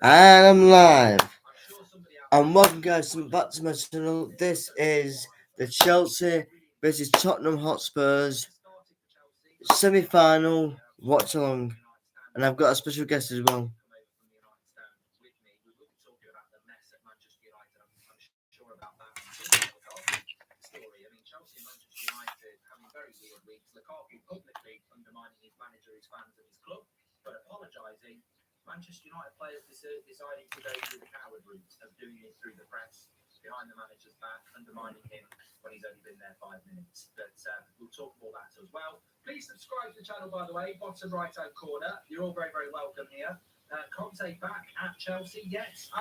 And I'm live. And welcome guys back to my channel. This is the Chelsea versus Tottenham Hotspurs semi-final watch-along. And I've got a special guest as well. Manchester United players deciding to go through the coward route of doing it through the press, behind the manager's back, undermining him when he's only been there 5 minutes. But we'll talk about that as well. Please subscribe to the channel, by the way, bottom right-hand corner. You're all very, very welcome here. Conte back at Chelsea, yes.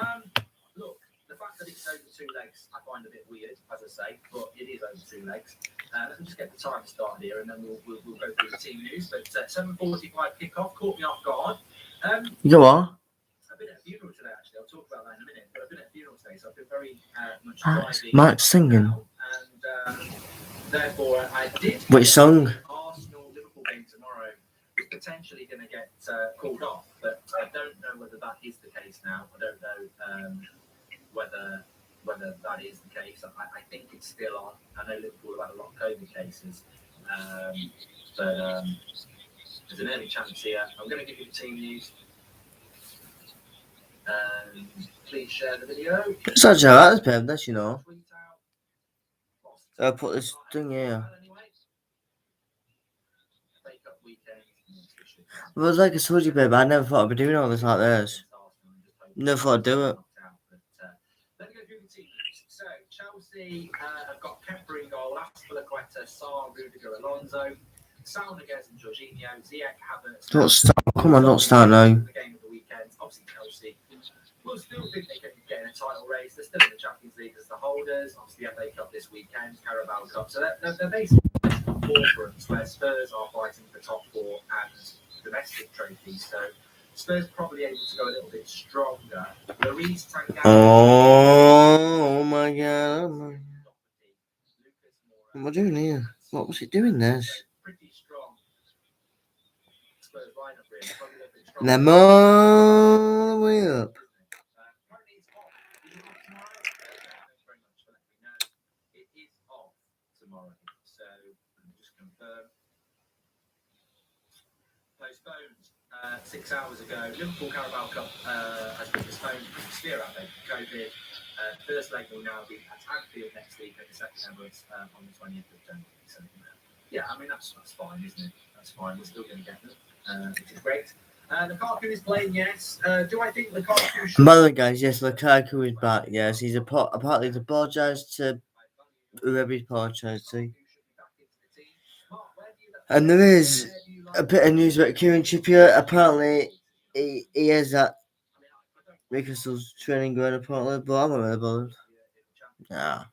Look, the fact that it's over 2 legs, I find a bit weird, as I say, but it is over 2 legs. Let me just get the time started here, and then we'll go through the team news. But 7:45 kickoff caught me off guard. You know what? I've been at a funeral today, actually. I'll talk about that in a minute. But I've been at a funeral today, so I've been very much driving. Mark's singing. And therefore, I did. Which song? Arsenal-Liverpool game tomorrow is potentially going to get called off, but I don't know whether that is the case now. I don't know whether that is the case. I think it's still on. I know Liverpool have had a lot of COVID cases, but there's an early chance here. I'm going to give you the team news. Please share the video. It's actually alright, babe, that's you know. I'll put this thing here. Well, it's like I told you, babe, I never thought I'd be doing all this like this. Never thought I'd do it. Let me go through the team news. So, Chelsea have got Kemper in goal, Aspilicueta, Sarr, Rudiger, Alonso, Salniguez and Jorginho, Ziyech, Havertz. Don't start. Come on, don't start now. The game of the weekend. Obviously, Chelsea will still think they can get in a title race. They're still in the Champions League as the holders. Obviously, FA Cup this weekend, Carabao Cup. So they're basically four fronts where Spurs are fighting for top 4 and domestic trophies. So Spurs probably able to go a little bit stronger. Lloris, Tanganga. Oh my god. What am I doing here? What was he doing this? Pretty strong Spurs lineup, really. Probably a little bit And I'm all the way up. Apparently it's off. Is it off tomorrow? Thanks very much for letting me know. It is off tomorrow. So let me just confirm. Postponed 6 hours ago. Liverpool Carabao Cup has been postponed because of severe outbreak of COVID. First leg will now be at Anfield next week, and the second was on the 20th of January. So, yeah, I mean, that's fine, isn't it? That's fine. We're still going to get them, which is great. Lukaku is playing, yes. Do I think Lukaku should... By the way, guys, yes, Lukaku is back. Yes, he's apparently apologised to whoever he's apologised to. And there is a bit of news about Kieran Trippier. Apparently, he has that Rickerson's training going, apparently, but I'm not really bothered. Nah.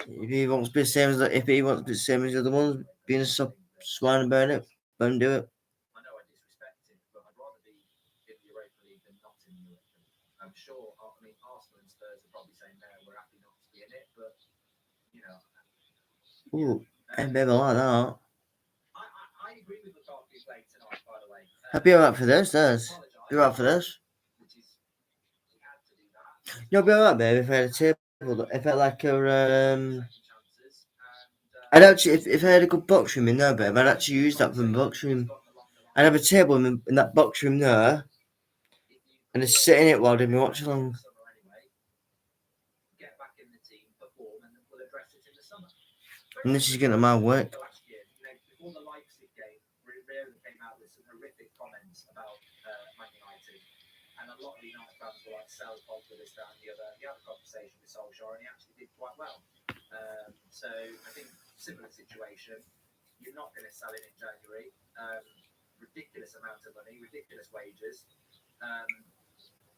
If he wants to be the same as the other ones, being a swine about it, let him do it. I know I disrespect it, but I'd rather be in the Europa League than not in the Europa League. I'm sure, I mean, Arsenal and Spurs are probably saying, no, we're happy not to be in it, but, you know. Ooh, and baby, like that. I agree with Lukaku playing tonight, by the way. I'd be alright for this, Be alright for this. You'll be alright, baby, if I had a table. If I had like a, I'd actually, if I had a good box room in there, babe, I'd actually use that for the box room. I'd have a table in that box room there, and just sit in it while doing my watch along. And this is getting my work. Before the Leipzig game, Rio came out with some horrific comments about Man United, and a lot of United fans were like, "Sell Pogba, this, that, and the other." He had a conversation with Solskjaer, and he actually did quite well. So I think similar situation. You're not going to sell it in January. Ridiculous amount of money, ridiculous wages.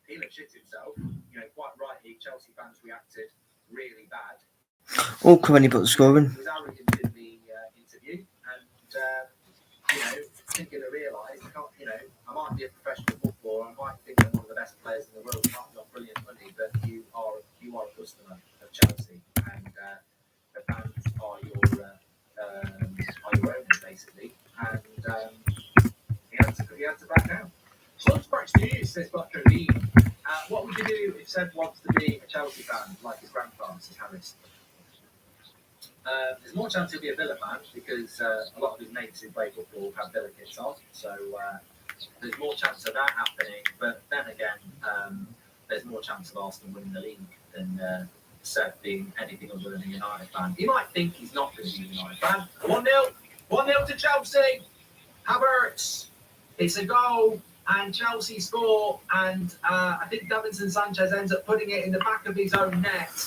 He looked shit himself. You know, quite rightly, Chelsea fans reacted really bad. Oh, come on, you put the score in. He was arrogant in the interview, and you know, thinking to realise, you know, I might be a professional footballer, I might think I'm one of the best players in the world, might not brilliant money, but you are a customer of Chelsea, and the fans are your owners basically, and he had to back down. Lunchbox News says Dr. Lee. What would you do if Seb wants to be a Chelsea fan like his grandfather, says Harris? There's more chance he'll be a Villa fan because a lot of his mates who play football have Villa kits on. So there's more chance of that happening. But then again, there's more chance of Arsenal winning the league than Seb being anything other than a United fan. He might think he's not going to be a United fan. 1-0. 1-0 to Chelsea. Havertz. It's a goal. And Chelsea score. And I think Davinson Sanchez ends up putting it in the back of his own net.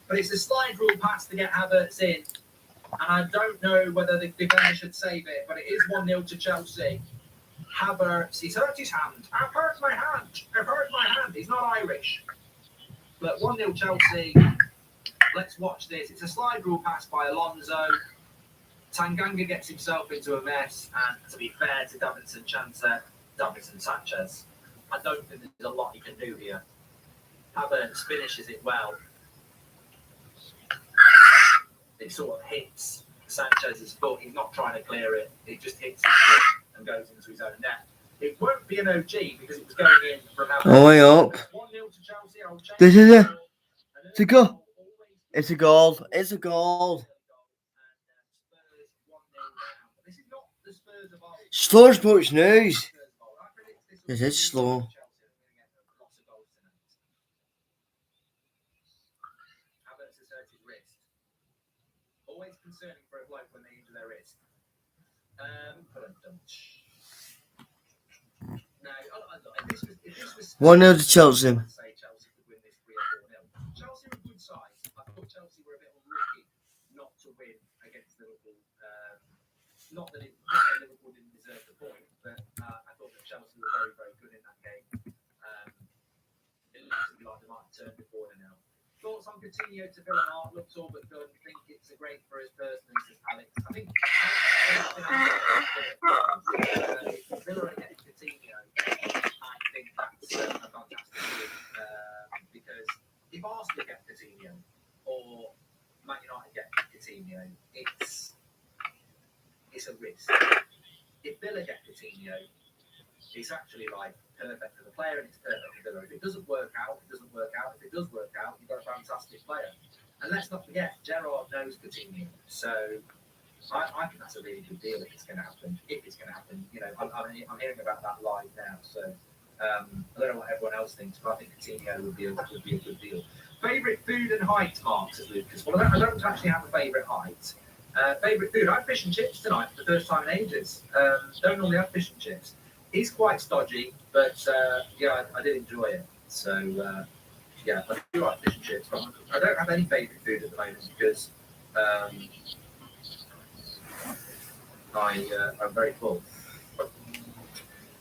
But it's a slide rule pass to get Havertz in. And I don't know whether the defender should save it, but it is 1-0 to Chelsea. Havertz, he's hurt his hand. I've hurt my hand. I've hurt my hand. He's not Irish. But 1-0 Chelsea. Let's watch this. It's a slide rule pass by Alonso. Tanganga gets himself into a mess. And to be fair to Davinson Sanchez, I don't think there's a lot he can do here. Havertz finishes it well. It sort of hits Sanchez's foot. He's not trying to clear it. It just hits his foot and goes into his own net. It won't be an OG because it was going in from Havertz. Oh, way up. 1-0 to Chelsea. I'll change This is it. It's a goal. It's a goal. It's a goal. This is not the Spurs of old. Slow sports news. This is slow. Havertz has hurt his wrist. Always concerning for a bloke when they injure their wrist. Now, if this was 1-0 to Chelsea. I'd say Chelsea could win this 3 or 4-0. Chelsea are a good side. I thought Chelsea were a bit unlucky not to win against Liverpool. Not that Liverpool didn't deserve the point, but I thought that Chelsea were very, very good in that game. It looks to be like they might turn before now. Thoughts on Coutinho to Villa? Mark looks all but good. I think it's a great for his personally, says Alex. I think if Villa are getting Coutinho, I think that's a fantastic move because if Arsenal get Coutinho or Man United get Coutinho, it's a risk. If Villa get Coutinho, it's actually like perfect for the player and it's perfect for Villa. If it doesn't work out, it doesn't work out. If it does work out, you've got a fantastic player. And let's not forget, Gerrard knows Coutinho. So I think that's a really good deal if it's going to happen. If it's going to happen, you know, I'm hearing about that live now. So I don't know what everyone else thinks, but I think Coutinho would be a good deal. Favourite food and height, Mark, says Lucas. Well, I don't actually have a favourite height. Favourite food? I had fish and chips tonight for the first time in ages. Don't normally have fish and chips. It's quite stodgy, but yeah, I did enjoy it. So yeah, I do like fish and chips. But I don't have any favourite food at the moment because I'm very full.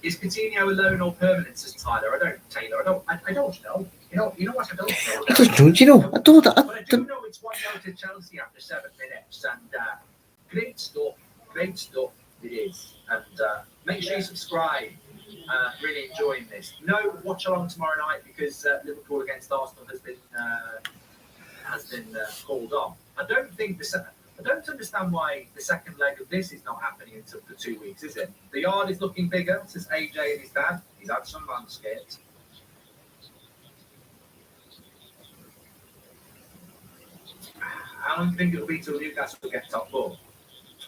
Is Coutinho a loan or permanent? Says Tyler. I don't know. You know what? I don't know. I don't know. I don't. But I do know it's 1-0 to Chelsea after 7 minutes, and great stuff. Great stuff it is. And make sure you subscribe. Really enjoying this. No watch-along tomorrow night because Liverpool against Arsenal has been called off. I don't understand why the second leg of this is not happening until for 2 weeks, is it? The yard is looking bigger, says AJ and his dad. He's had some landscapes. How long do you think it'll be till Newcastle get top 4?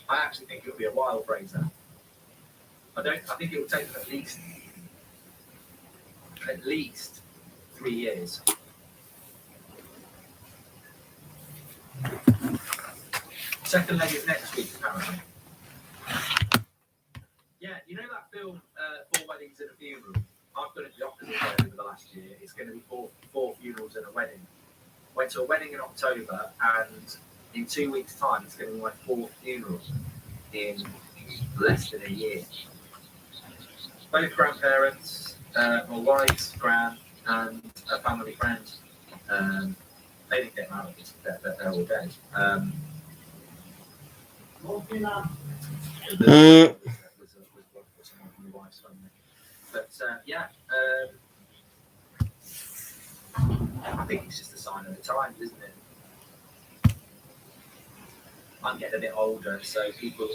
I actually think it'll be a while, Fraser. I think it will take them at least 3 years. Second leg is next week, apparently. Yeah, you know that film, 4 Weddings and a Funeral? I've done it the opposite way over the last year. It's going to be four funerals and a wedding. Went to a wedding in October, and in 2 weeks' time, it's going to be my 4th funeral in less than a year. Both grandparents, my wife's gran, and a family friend. They didn't get married, they're all dead. Was someone from my wife's family. But yeah, I think it's just a sign of the times, isn't it? I'm getting a bit older, so people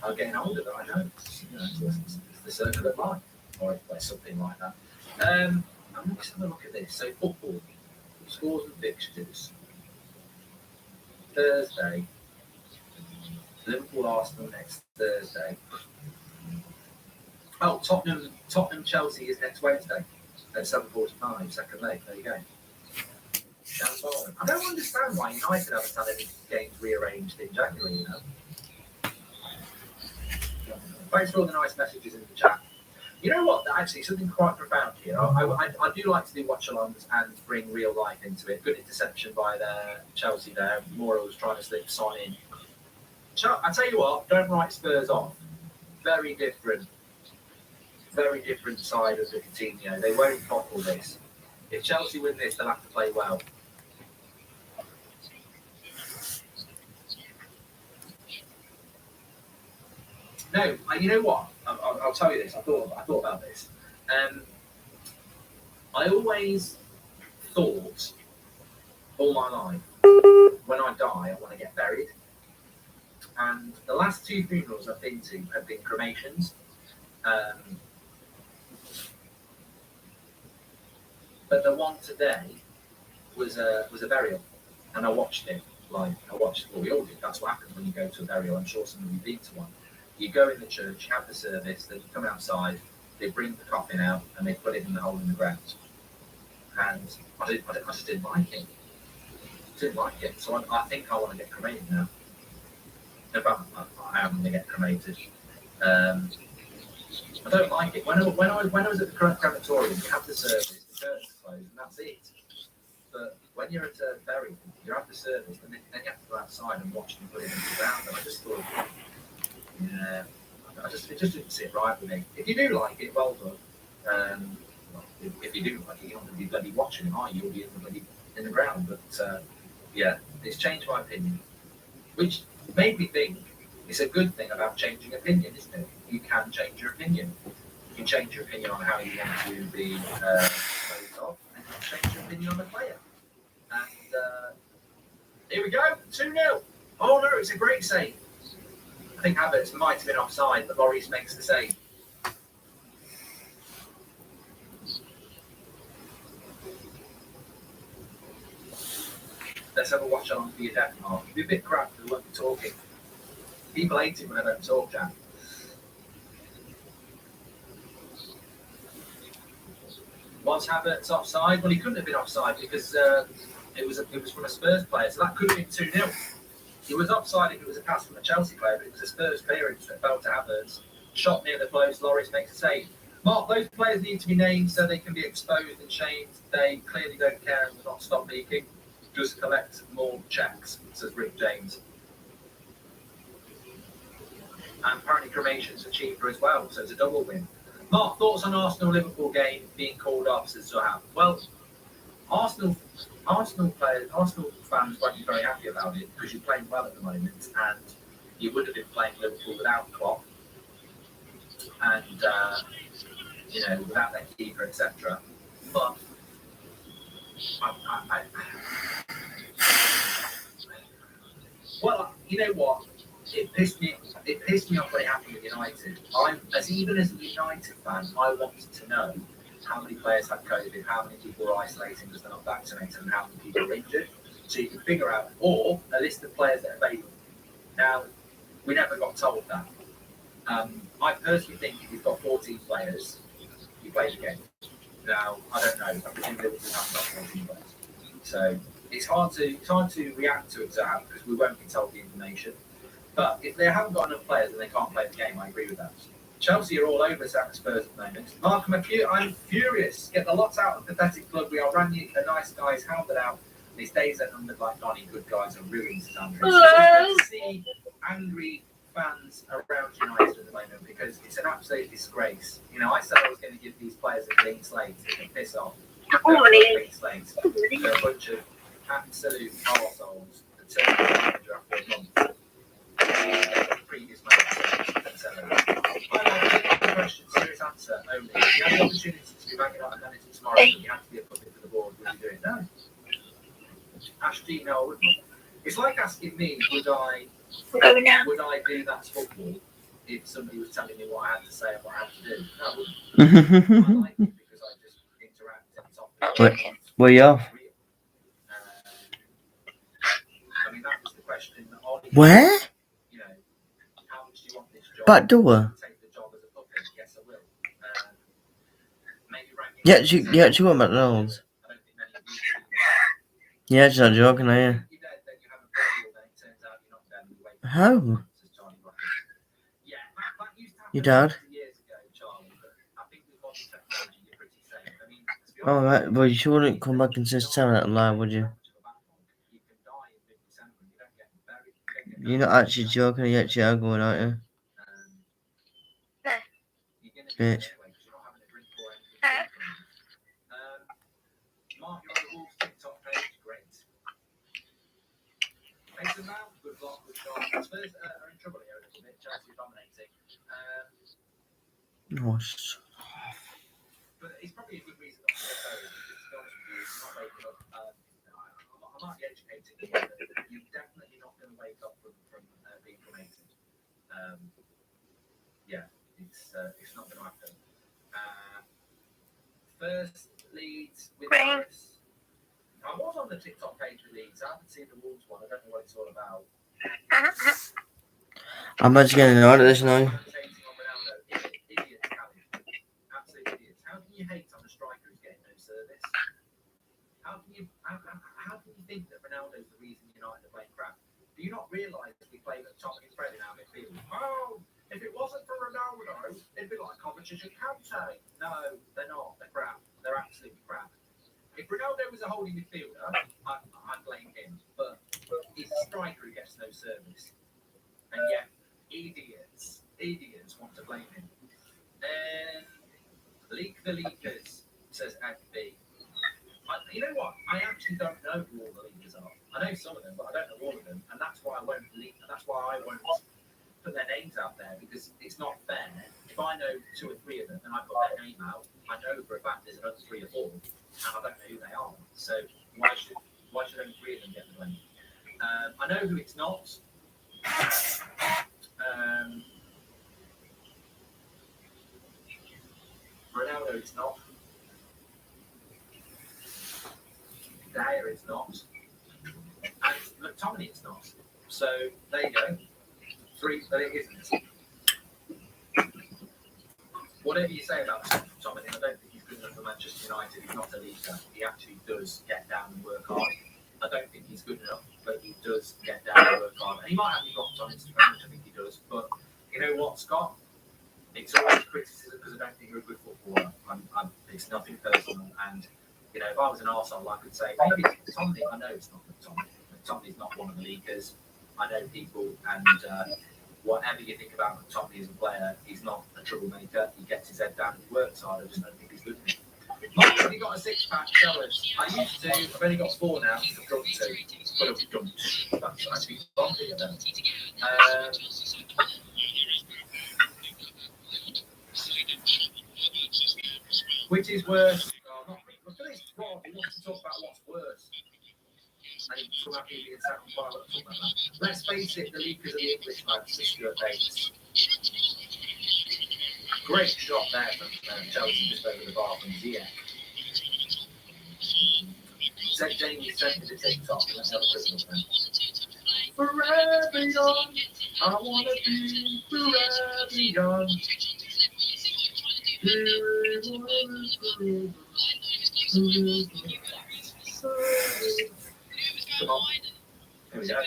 are getting older that I know. the circle of life, or something like that. I'm just having a look at this. So football, scores and fixtures. Thursday, Liverpool Arsenal next Thursday. Oh, Tottenham Chelsea is next Wednesday at 7:45, second leg. There you go. I don't understand why United haven't had any games rearranged in January, you know. Thanks for all the nice messages in the chat. You know what? Actually, something quite profound here. I do like to do watch-alongs and bring real life into it. Good interception by Chelsea there. Mora was trying to slip Son in. I tell you what, don't write Spurs off. Very different side of the Coutinho. They won't topple this. If Chelsea win this, they'll have to play well. No, you know what? I'll tell you this. I thought about this. I always thought all my life, when I die, I want to get buried. And the last 2 funerals I've been to have been cremations. But the one today was a burial, and I watched it live. Well, we all did. That's what happens when you go to a burial. I'm sure some of you have been to one. You go in the church, you have the service, then you come outside, they bring the coffin out, and they put it in the hole in the ground. And I just didn't like it. So I think I want to get cremated now. In fact, I am going to get cremated. I don't like it. When I was at the crematorium, you have the service, the curtains closed, and that's it. But when you're at a burial, you have the service, and then you have to go outside and watch them put it in the ground. And I just thought, yeah, it just didn't sit right with me. If you do like it, well done. If you do like it, you're not going to be bloody watching them, are you? You'll be in the ground. But yeah, it's changed my opinion, which made me think it's a good thing about changing opinion, isn't it? You can change your opinion. You can change your opinion on how you want to be disposed of, and you can change your opinion on the player. And here we go, 2-0. Oh no, it's a great save. I think Havertz might have been offside, but Lloris makes the save. Let's have a watch along for your death, Mark. It'd be a bit crap because we won't be talking. People hate it when I don't talk, Jack. Was Havertz offside? Well, he couldn't have been offside because it was from a Spurs player, so that could have been 2-0. He was offside if it was a pass from a Chelsea player, but it was a Spurs clearance that fell to Havertz. Shot near the post, Lloris makes a save. Mark, those players need to be named so they can be exposed and shamed. They clearly don't care and will not stop leaking. Just collect more checks, says Rick James. And apparently cremations are cheaper as well, so it's a double win. Mark, thoughts on Arsenal-Liverpool game being called off, says Zohab. Well, Arsenal fans won't be very happy about it because you're playing well at the moment, and you would have been playing Liverpool without Klopp and without their keeper, etc. But well, you know what? It pissed me off when it happened with United. Even as a United fan, I wanted to know how many players had COVID, how many people were isolating because they're not vaccinated, and how many people were injured. So you can figure out, or a list of players that are available. Now, we never got told that. I personally think if you've got 14 players, you play the game. Now, I don't know. I presume Liverpool have got 14 players. So it's hard to react to exam because we won't be told the information. But if they haven't got enough players and they can't play the game, I agree with that. Chelsea are all over Spurs at the moment. Mark, I'm furious. Get the lots out of the pathetic club. We are running a nice guys, hounded out. These days are numbered like Donny. Good guys are ruined, Sandra. It's good to see angry fans around United at the moment because it's an absolute disgrace. You know, I said I was going to give these players a clean slate. They can piss off. Clean slate. They're a bunch of absolute arseholes that turned the manager after a month. Previous manager. Question, serious answer only. If you had the opportunity to be banging out a manager tomorrow, but you had to be a puppet for the board, would you do it? No. Ash G, no, I wouldn't. It's like asking me, would I do that to football? if somebody was telling me what I had to say and what I had to do. No, I wouldn't. I like it because I just interact and it's often Where you off? real. I mean, that was the question that Ollie. Where? You know, how much do you want this job? Back door. Take the job as a puppet. Yes, I will. Maybe rank Yeah, you actually want McDonald's? I don't think many of you Yeah, just not joking, are you? You're dead, then you have a burial, then it turns out you're not dead, and you wake up. How? Says Charlie Rockets. Yeah, that used to happen Your dad? years ago, Charlie, but I think with modern technology, you're pretty safe. I mean, to be Oh, honest, right. Well, you wouldn't come back and just tell that lie, would you? you can die in mid-December and you don't get buried. You don't get You're not actually joking, you actually are going, aren't you? You're going to Bitch. anyway, because you're not having a drink or anything. Mark, you're on the Wolves TikTok page. Great. Mason Mount, good block, good shot. Spurs are in trouble here a little bit. Chelsea are dominating. Oh, But it's probably a good reason not to get buried, because to be honest with you, you're not waking up. I might be educating you, but you're definitely not going to wake up from being cremated. Yeah, it's not going to happen. First Leeds with Paris. I was on the TikTok page with Leeds. I haven't seen the Wolves one. I don't know what it's all about. I'm actually getting out of this now. Idiots, Callie. Absolute idiots. How can you hate on a striker who's getting no service? How can you think that Ronaldo's the reason United are playing crap? Do you not realise we play McTominay and Fred in our midfield? Oh, if it wasn't for Ronaldo, it'd be like Kovacic and Kante. No, they're not. They're crap. They're absolutely crap. If Ronaldo was a holding midfielder, I'd blame him. But he's a striker who gets no service. And yet, idiots want to blame him. Leak the leakers, says FB. You know what? I actually don't know who all the leakers are. I know some of them, but I don't know all of them. And that's why I won't leak. That's why I won't put their names out there, because it's not fair. If I know 2 or 3 of them and I put their name out, I know for a fact there's another 3 or 4, and I don't know who they are. So why should only 3 of them get the blame? I know who it's not. Ronaldo it's not. Dyer it's not. And McTominay it's not. So there you go. 3, but it isn't. Whatever you say about McTominay, I don't think he's good enough for Manchester United. He's not a leader. He actually does get down and work hard. I don't think he's good enough, but he does get down and work hard. And he might have me blocked on Instagram, which I think he does. But you know what, Scott? It's always criticism because I don't think you're a good footballer. It's nothing personal. And, you know, if I was an arsehole, I could say, maybe it's McTominay. I know it's not McTominay. McTominay's not one of the leaguers. I know people, and whatever you think about McTominay as a player, he's not a troublemaker. He gets his head down and he works hard. I just don't think he's good enough. Mark, have you got a 6-pack? Tell us. I used to. I've only got 4 now. I've drunk 2. But I've drunk. That's actually bumpy of them. Which is worse? Not Rob, he wants to talk about what's worse. And he's so happy being sat on fire. Let's talk about that. Let's face it, the leakers are the English lads, the Stuart Bates. Great shot there from Chelsea just over the bar from Ziyech. Jamie sent me the TikTok and let's have a quick look then. Forever young, I want to be forever young. Come on. Here we go.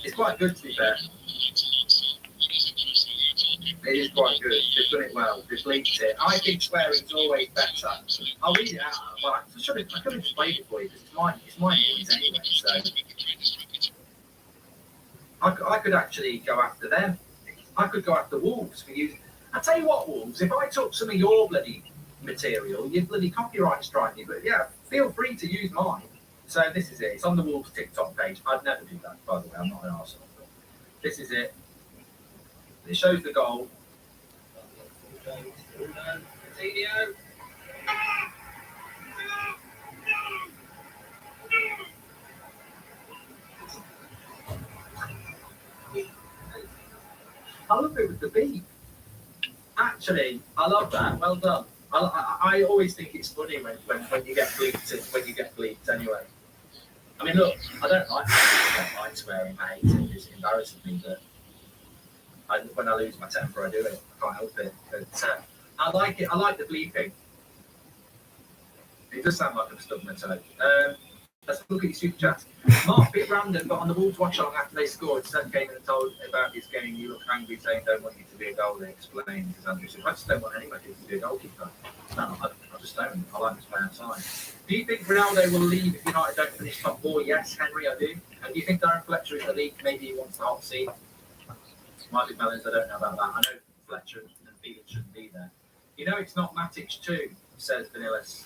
It's quite good, to be fair. It is quite good. They've done it well. They've bleeped it. I think swearing's always better. I'll read it out. Well, I could have just played it for you because it's my noise anyway. So I could actually go after them. I could go after Wolves for you. I tell you what, Wolves. If I took some of your bloody material, you'd bloody copyright strike me. But yeah, feel free to use mine. So this is it. It's on the Wolves TikTok page. I'd never do that, by the way. I'm not an arsehole. This is it. It shows the goal. Coutinho. I love it with the beat. Actually, I love that. Well done. I always think it's funny when you get bleeped anyway. I mean, look, I don't like swearing. I hate it. It's embarrassing me, but when I lose my temper, I do it. I can't help it. But I like it. I like the bleeping. It does sound like I'm stubbing my toe. Let's look at your super chats. Mark, bit random, but on the Wolves watch-along after they scored, Seth came in and told about his game. You look angry, saying, "Don't want you to be a goalie." Explain, because Andrew said, "I just don't want anybody to be a goalkeeper. No, I just don't. I like to play outside." Do you think Ronaldo will leave if United don't finish top four? Yes, Henry, I do. And do you think Darren Fletcher is the league? Maybe he wants the hot seat. Might be Mellons, I don't know about that. I know Fletcher and Felix shouldn't be there. You know, it's not Matic too, says Vanillas.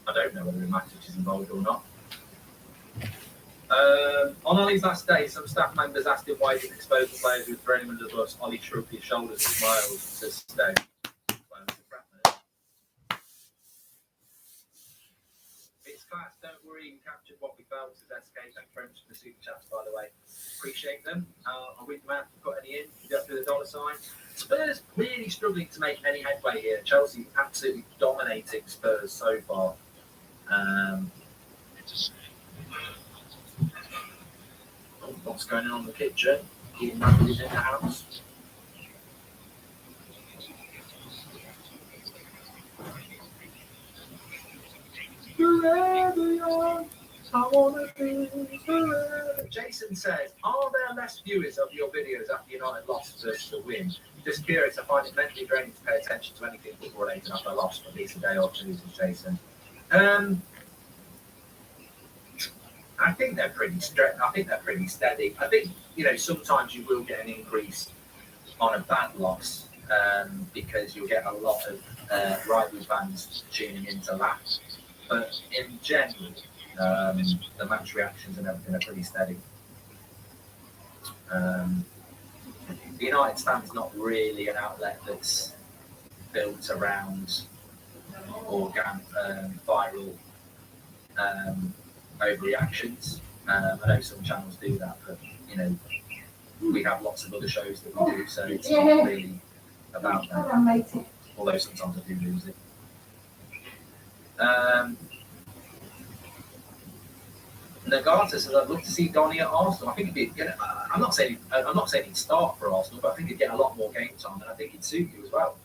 I don't know whether Matic is involved or not. On Ollie's last day, some staff members asked him why he didn't expose the players who were throwing him under the bus. Ollie shrugged his shoulders and smiled, says Stone. It's class, don't worry, we captured what we felt, says SK. Thanks very much for the super chats, by the way. Appreciate them. I'll read them out if you've got any in. You have to do the dollar sign. Spurs really struggling to make any headway here. Chelsea absolutely dominating Spurs so far. What's going on in the kitchen? Keeping Mandy's in the house. Forever young, I wanna be forever. Jason says, are there less viewers of your videos after United lost versus a win? Just curious, I find it mentally draining to pay attention to anything football related after I lost for at least a day or two, says Jason. I think they're pretty steady. I think, sometimes you will get an increase on a bad loss because you'll get a lot of rival fans tuning in to laugh. But in general, the match reactions and everything are pretty steady. The United stand is not really an outlet that's built around organic, viral overreactions. I know some channels do that, but we have lots of other shows that we do, so it's not really about that. Although sometimes I do lose it. Nagata says, "I'd love to see Donny at Arsenal. I think he'd be. I'm not saying he'd start for Arsenal, but I think he'd get a lot more game time, and I think he'd suit you as well."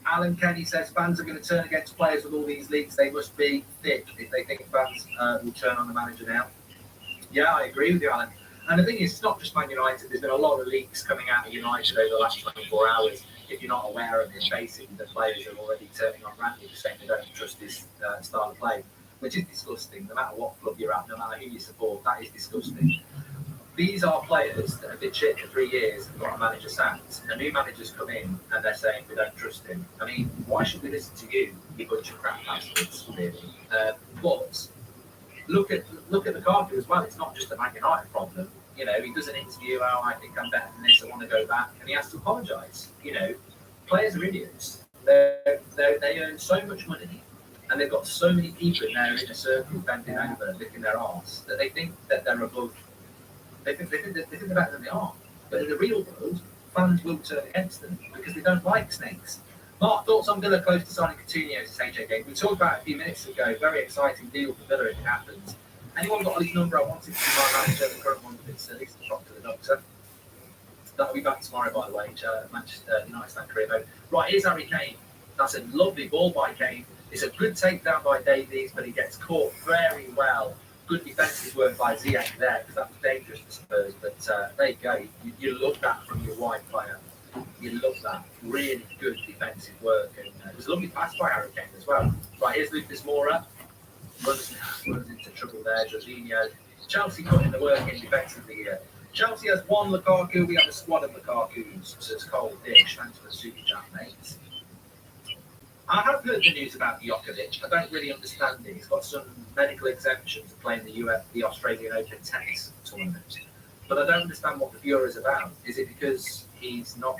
Alan Kenny says fans are going to turn against players with all these leaks. They must be thick if they think fans will turn on the manager now. Yeah, I agree with you, Alan. And the thing is, it's not just Man United. There's been a lot of leaks coming out of United over the last 24 hours. If you're not aware of it, basically the players are already turning on Randy, saying they don't trust his style of play, which is disgusting. No matter what club you're at, no matter who you support, that is disgusting. These are players that have been shit for 3 years and got a manager sacked. A new manager's come in and they're saying we don't trust him. I mean, why should we listen to you, you bunch of crap bastards, really? But look at Lukaku as well. It's not just a Man United problem. He does an interview, I think I'm better than this, I want to go back, and he has to apologise. Players are idiots. They earn so much money, and they've got so many people in their inner circle bending over, licking their arse, that they think that they're above. They think they're better than they are. But in the real world, fans will turn against them because they don't like snakes. Mark, thoughts on Villa close to signing Coutinho to AJ game? We talked about it a few minutes ago. Very exciting deal for Villa if it happens. Anyone got Ollie's number? I wanted to be my manager, the current one, but it's at least talk to the doctor. That'll be back tomorrow, by the way. Manchester United stand career mode. Right, here's Harry Kane. That's a lovely ball by Kane. It's a good takedown by Davies, but he gets caught very well. Good defensive work by Ziyech there, because that was dangerous for Spurs. But there you go. You love that from your wide player. You love that. Really good defensive work. And it was a lovely pass by Harry Kane as well. Right, here's Lucas Moura. Runs into trouble there. Jorginho. Chelsea putting the work in defensively here. Chelsea has one Lukaku. We have a squad of Lukakus. So it's Cole Dish. Thanks for the super chat, mate. I have heard the news about Djokovic. I don't really understand it. He's got some medical exemption to play in the Australian Open tennis tournament. But I don't understand what the furor is about. Is it because he's not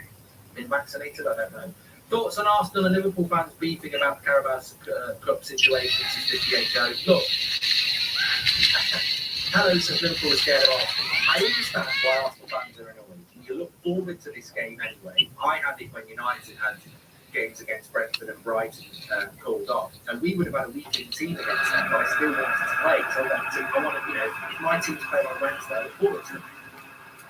been vaccinated? I don't know. Thoughts on Arsenal and Liverpool fans beefing about the Carabao Cup situation since 58 goes? Look, hello, since Liverpool are scared of Arsenal. I understand why Arsenal fans are annoyed. You look forward to this game anyway. I had it when United had games against Brentford and Brighton called off, and we would have had a weekend team against them, but I still wanted to play. So I wanted, if my team's playing on Wednesday, I look forward to it.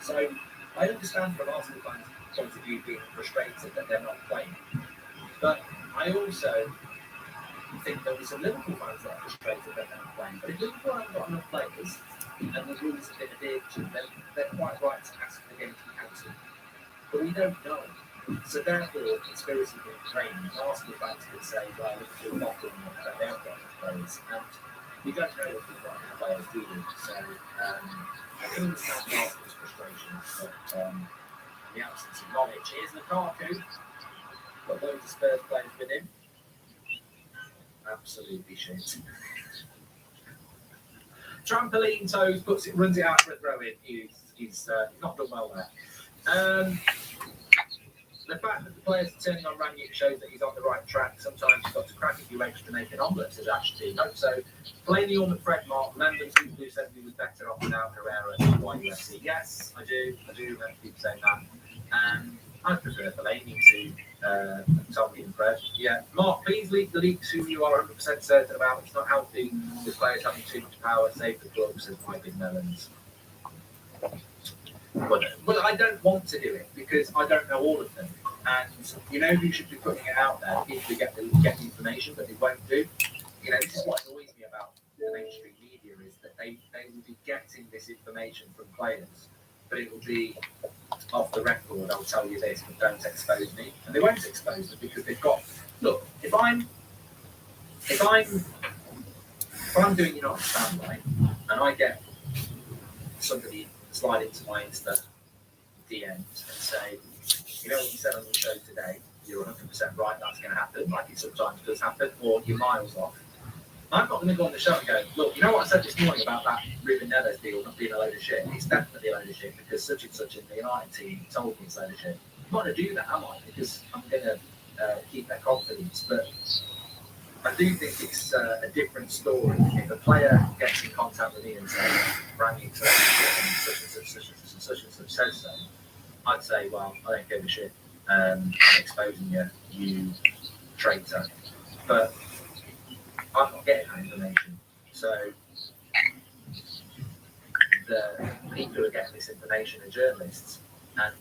So I understand from Arsenal fans' point of view being frustrated that they're not playing, but I also think there'll be some Liverpool fans that are frustrated that they're not playing. But if Liverpool haven't got enough players and the rules have been adhered to, then they're quite right to ask for the game to be cancelled. But we don't know. So therefore, conspiracy being framed, Arsenal fans could say, well, Liverpool are not doing it, but they have got enough players. And we don't know if we've got enough players, do we? So I can understand Arsenal's frustration, but in the absence of knowledge, here's Lukaku. Got loads of Spurs players with him. Absolutely shit. Trampoline toes runs it out for a throw in. He's not done well there. The fact that the players are turning on Rangnick shows that he's on the right track. Sometimes you've got to crack a few eggs to make an omelette, says Ashley. So, blame the Ormond Fred Mark. Remember people who said he was better off without Herrera at YUFC. Yes, I do remember people saying that. I prefer Fellaini to Tommy and Fred. Yeah, Mark, please leak the leaks who you are 100% certain about. It's not healthy with players having too much power. Save the club, says my big melons. But I don't want to do it because I don't know all of them. And you know who should be putting it out there if we get the information, but they won't do. This is what annoys me about the mainstream media is that they will be getting this information from players, but it will be off the record. I'll tell you this, but don't expose me. And they won't expose me because they've got. Look, if I'm doing United Stand right, and I get somebody slide into my Insta DMs and say, you know what you said on your show today, you're 100% right, that's going to happen, like it sometimes does happen, or you're miles off. I'm not going to go on the show and go, look, you know what I said this morning about that Ruben Neves deal not being a load of shit? It's definitely a load of shit because such and such in the United team told me it's a load of shit. I'm not going to do that, am I? Because I'm going to keep their confidence. But I do think it's a different story. If a player gets in contact with me and says, Rangnick such and such says so, I'd say, well, I don't give a shit. I'm exposing you, you traitor. But I'm not getting that information. So the people who are getting this information are journalists, and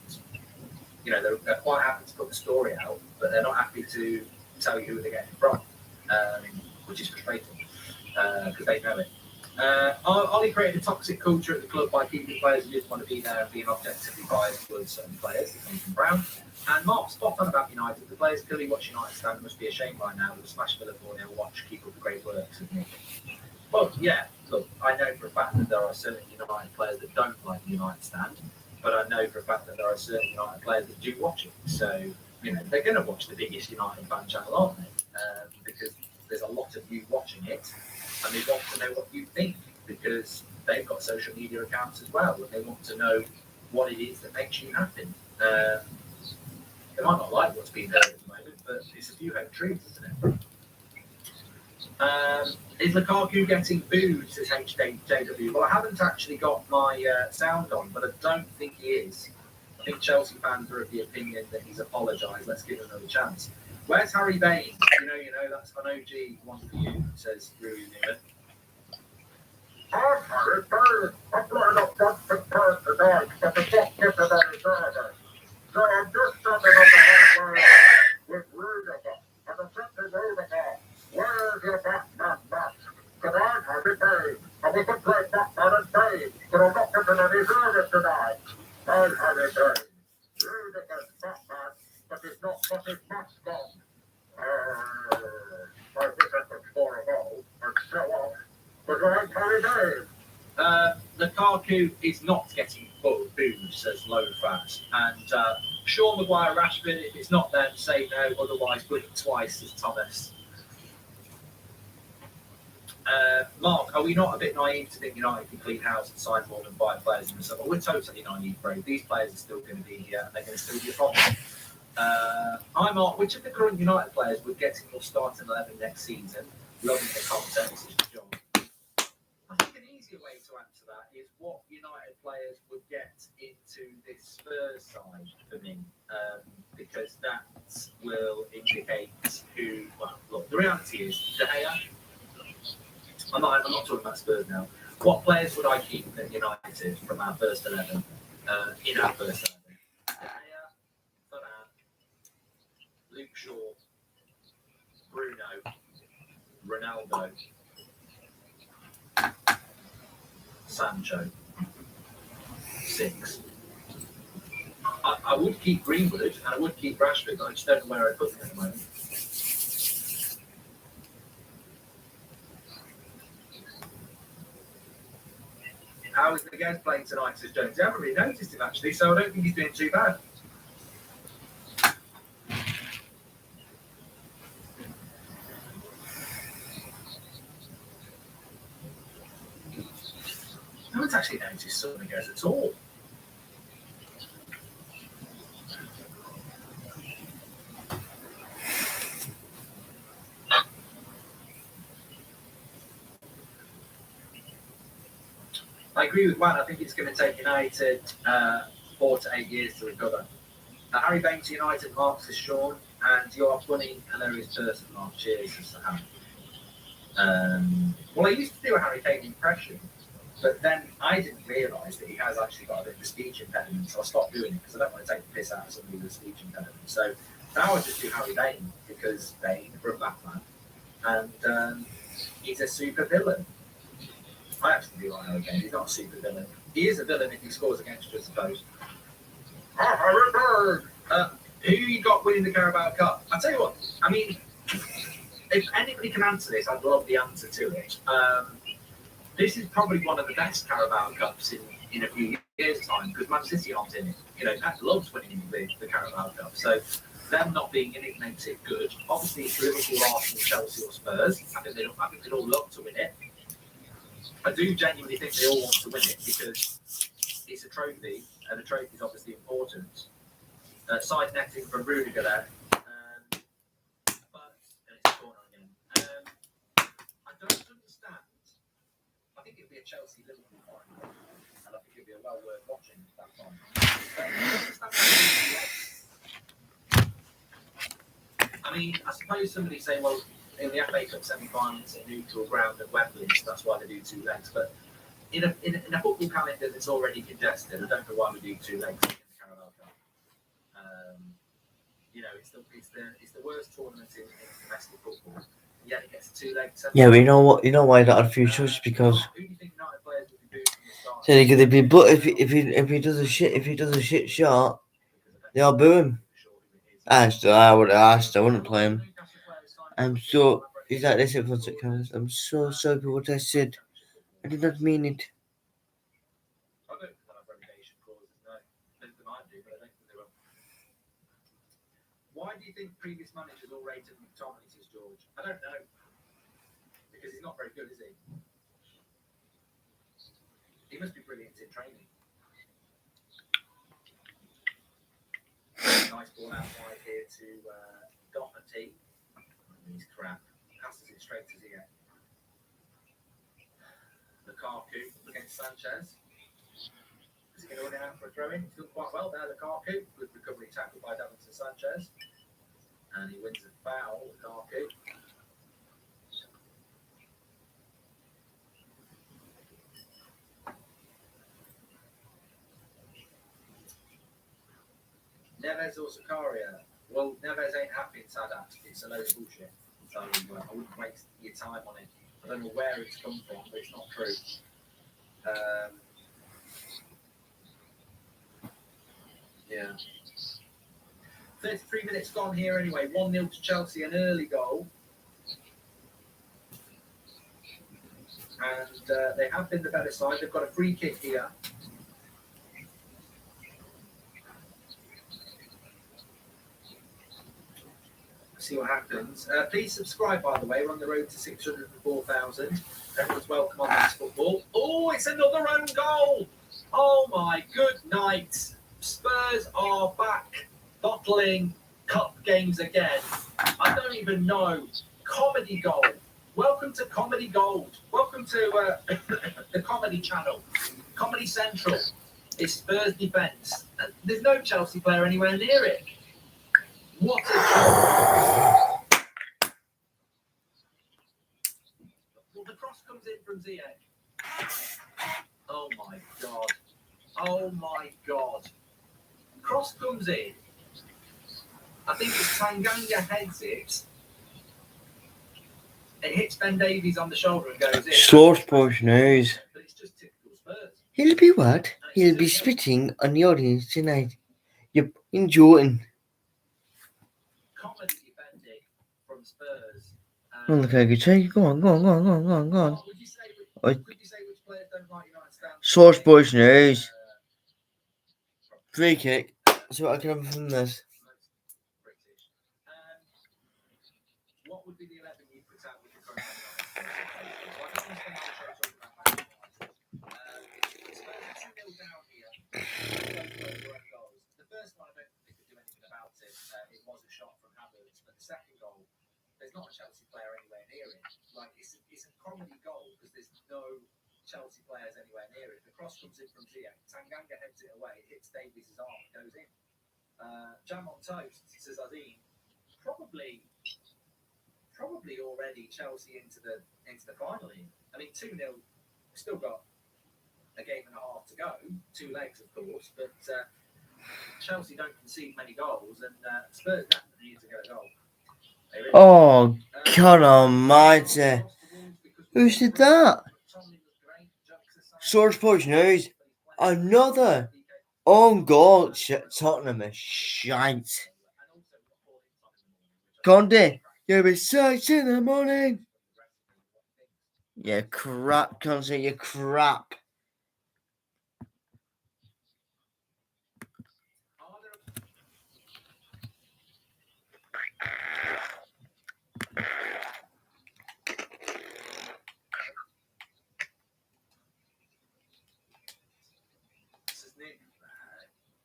they're quite happy to put the story out, but they're not happy to tell you who they're getting it from, which is frustrating because they know it. Ollie created a toxic culture at the club by keeping players who didn't want to be there and being objectively biased towards certain players, Nathan Brown. And Mark, spot on about United. The players clearly watch United stand must be ashamed by now. They'll smash Villa 4-0, watch, keep up the great work, said Nick. Well, yeah, look, I know for a fact that there are certain United players that don't like the United stand, but I know for a fact that there are certain United players that do watch it. So, they're going to watch the biggest United fan channel, aren't they? Because there's a lot of you watching it, and they want to know what you think because they've got social media accounts as well, and they want to know what it is that makes you happy. They might not like what's being heard at the moment, but it's a few home truths, isn't it? Is Lukaku getting booed, says HJW? Well, I haven't actually got my sound on, but I don't think he is. I think Chelsea fans are of the opinion that he's apologised. Let's give him another chance. Where's Harry Baines? That's an OG one for you, says Rui Newman. I'm Harry Baines. I'm playing up front for today, but the top kicker that is there. So I'm just standing on the halfway with Rudiger, and I'm thinking Rudiger, where's your backman match? Because I'm Harry Baines, and we can play backman and Baines, but I'm not getting any service tonight. I'm Harry Baines. Rudiger's backman, but he's not got his mask on. I wish I could score a goal and show off, but I'm Harry Baines. Lukaku is not getting booed, says Low Fat. And Sean Maguire Rashford, if it's not them, say no, otherwise blink twice, says Thomas. Mark, are we not a bit naive to think United can clean house and sign more than 5 players in the summer? We're totally naive, bro. These players are still going to be here and they're going to still be a problem. Hi, Mark. Which of the current United players would get in your starting 11 next season? Loving the content. This is John. I think an easier way to answer that is what United players would get into this Spurs side for me, because that will indicate who. Well, look, the reality is De Gea. I'm not talking about Spurs now. What players would I keep at United from our first 11? In our first 11, De Gea, Varane, Luke Shaw, Bruno, Ronaldo, Sancho. 6. I would keep Greenwood and I would keep Rashford, but I just don't know where I put them at the moment. How is Miguel playing tonight, says Jones? I haven't really noticed him actually, so I don't think he's doing too bad. I haven't actually noticed something goes at all. I agree with Juan. I think it's going to take United 4 to 8 years to recover. Harry Baines United marks as Sean, and you are funny and there is person Mark. Cheers, as Harry. Well, I used to do a Harry Kane impression, but then I didn't realise that he has actually got a bit of a speech impediment, so I stopped doing it because I don't want to take the piss out of somebody with a speech impediment. So now I just do Harry Baines because Bane from Batman, and he's a super villain. I actually do like Harry Kane. He's not a super villain. He is a villain if he scores against you, I suppose. Who you got winning the Carabao Cup? I tell you what. I mean, if anybody can answer this, I'd love the answer to it. This is probably one of the best Carabao Cups in a few years' time because Man City aren't in it. You know, Pep loves winning the Carabao Cup. So them not being in it makes it good. Obviously, it's Liverpool, Arsenal, Chelsea, or Spurs. I think they'd all love to win it. I do genuinely think they all want to win it because it's a trophy, and a trophy is obviously important. Side netting from Rudiger there. But it's a corner again. I don't understand. I think it'd be a Chelsea-Liverpool final, and I think it'd be well worth watching that final. I mean, I suppose somebody say, well, in the FA Cup semi-final, it's a neutral ground at Wembley, so that's why they do 2 legs. But in a football calendar that's already congested, I don't know why we do 2 legs in the Carabao Cup. You know, it's the worst tournament in domestic football. Yet it gets 2 legs. Yeah, but you know what? You know why that had few choices because. Who do you think United players would be booed from the start? So they're gonna be, but if he does a shit shot, they'll boo him. I wouldn't play him. I'm so he's like this at concert cameras. I'm so sorry for what I said. I did not mean it. I don't think they'll have relegation clauses, no. They might do, but I don't think they will. Why do you think previous managers all rated McTominay, says George? I don't know. Because he's not very good, is he? He must be brilliant in training. Nice ball out wide here to Doherty. He's crap. Passes it straight to Zia. Lukaku against Sanchez. Is he going to run it out for a throw-in? He's done quite well there, Lukaku. Good recovery tackle by Davinson Sanchez. And he wins a foul, Lukaku. Neves or Zakaria? Well, Neves ain't happy in Sadat. It's a load of bullshit. So I wouldn't waste your time on it. I don't know where it's come from, but it's not true. 33 minutes gone here anyway. 1-0 to Chelsea, an early goal. And they have been the better side. They've got a free kick here. See what happens. Please subscribe, by the way. We're on the road to 604,000. Everyone's welcome on this football. Oh, it's another own goal. Oh, my good night. Spurs are back bottling cup games again. I don't even know. Comedy Gold. Welcome to Comedy Gold. Welcome to the Comedy Channel. Comedy Central. It's Spurs defence. There's no Chelsea player anywhere near it. What a shot. Well, the cross comes in from Ziyech. Oh my god. Oh my god. Cross comes in. I think it's Tanganga heads it. It hits Ben Davies on the shoulder and goes in. Source Post News. But it's just typical Spurs. He'll be what? He'll be spitting on the audience tonight. Yep, enjoying. Comedy defending from Spurs. Oh, look how good take. Go on. Would you say which players don't like United stand? Source Post News. Free kick. See what I can have from this. British. What would be the 11 you put out with the current Man United? Spurs are 2-0 down here. The first one, I don't think they could do anything about it. It was a shot from Havertz, but the second goal, there's not a Chelsea player anywhere near it. Like it's a comedy goal because there's no Chelsea players anywhere near it. The cross comes in from Ziyech. Tanganga heads it away. It hits Davies' arm and goes in. Jam on toast, says Azim. Probably already Chelsea into the final here. I mean, 2-0. We've still got a game and a half to go. 2 legs, of course, but Chelsea don't concede many goals, and Spurs definitely need to get a goal. Oh, God almighty. Who did that? Source Post News. Another own goal. Tottenham is shite. Conde, you'll be 6 in the morning. Yeah, crap, Conde, you crap.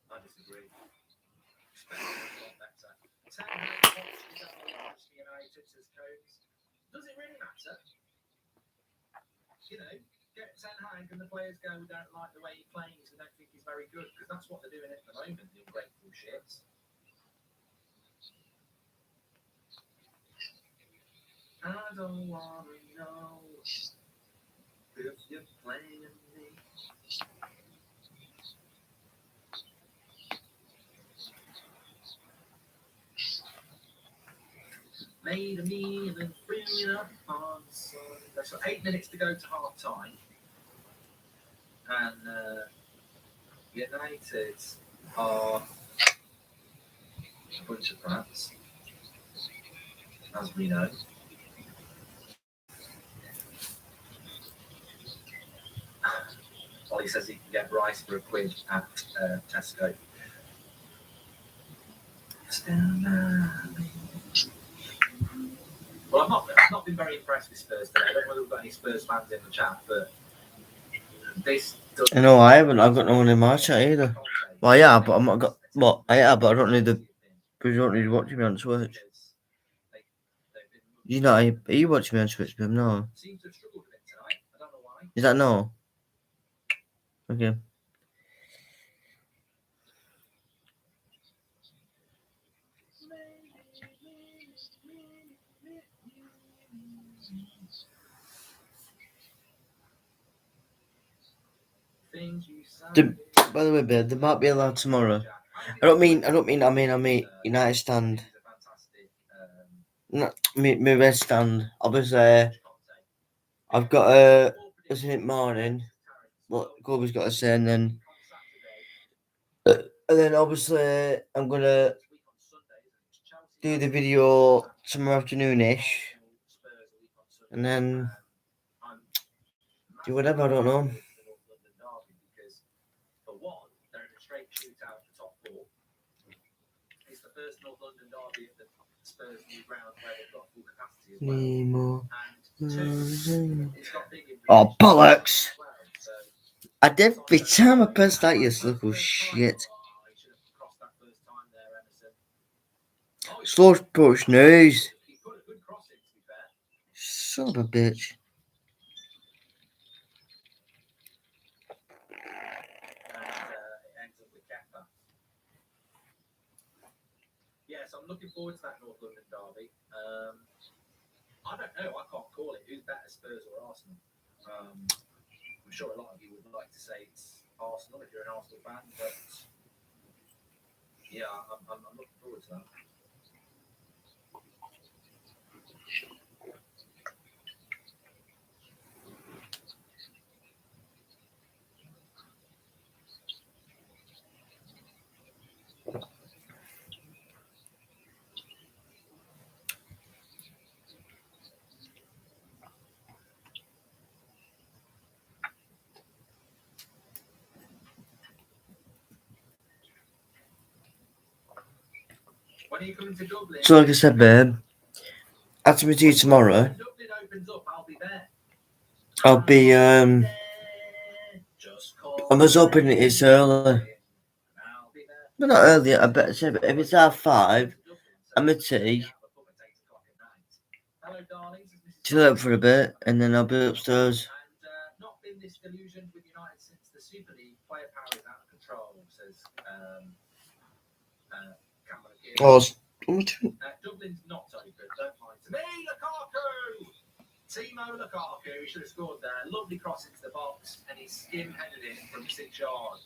I disagree. Does it really matter? You know, get Ten Hag and the players go, we don't like the way he plays, we don't think he's very good, because that's what they're doing at the moment, the ungrateful shits. I don't want to know if you're playing me. Made a meal and bring it up on Sunday. So 8 minutes to go to half time. And United are a bunch of brats, as we know. Ollie says he can get rice for £1 at Tesco. Well, I've not been very impressed with Spurs today. I don't know whether we've got any Spurs fans in the chat, but this. I know I haven't. I've got no one in my chat either. Well, yeah, but I'm not got. Well, yeah, but I don't need the. But you don't need to watch me on Twitch. You know, are you watching me on Twitch, Bim? No. Is that no? Okay. By the way, babe, there might be a lad tomorrow. I mean United stand. No, me West stand. Obviously, I've got a morning. What Kobe's got to say, and then obviously I'm gonna do the video tomorrow afternoonish, and then Do whatever, I don't know. The North London derby because, for one, they're in a straight shootout for top four. It's the first North London derby at the Spurs' new ground where they've got full capacity as well. Nemo. And two, it's got big Oh, implications bollocks! as well. So I did every time I pressed that, you little shit. oh, you should have crossed that first time there, Emerson. Oh, Slow push news. he put a good cross in, to be fair. Son of a bitch. And it ends up with Kepa. Yes, I'm looking forward to that North London derby. I don't know. I can't call it. Who's better, Spurs or Arsenal? I'm sure a lot of you would like to say it's Arsenal if you're an Arsenal fan, but yeah, I'm looking forward to that. When are you coming to Dublin? So like I said, babe, after we do tomorrow, When Dublin opens up, I'll be there. I'll be I was hoping it is early. But not early, I better say, but if it's 5:30, I'm a tea, chill out for a bit, and then I'll be upstairs. Not been this delusioned with United since the Super League. Player power is out of control, says Cameron. Oh, Dublin's not open. Don't mind. To me, Lukaku. Timo Lukaku, he should have scored there. Lovely cross into the box, and he skim-headed it from 6-yard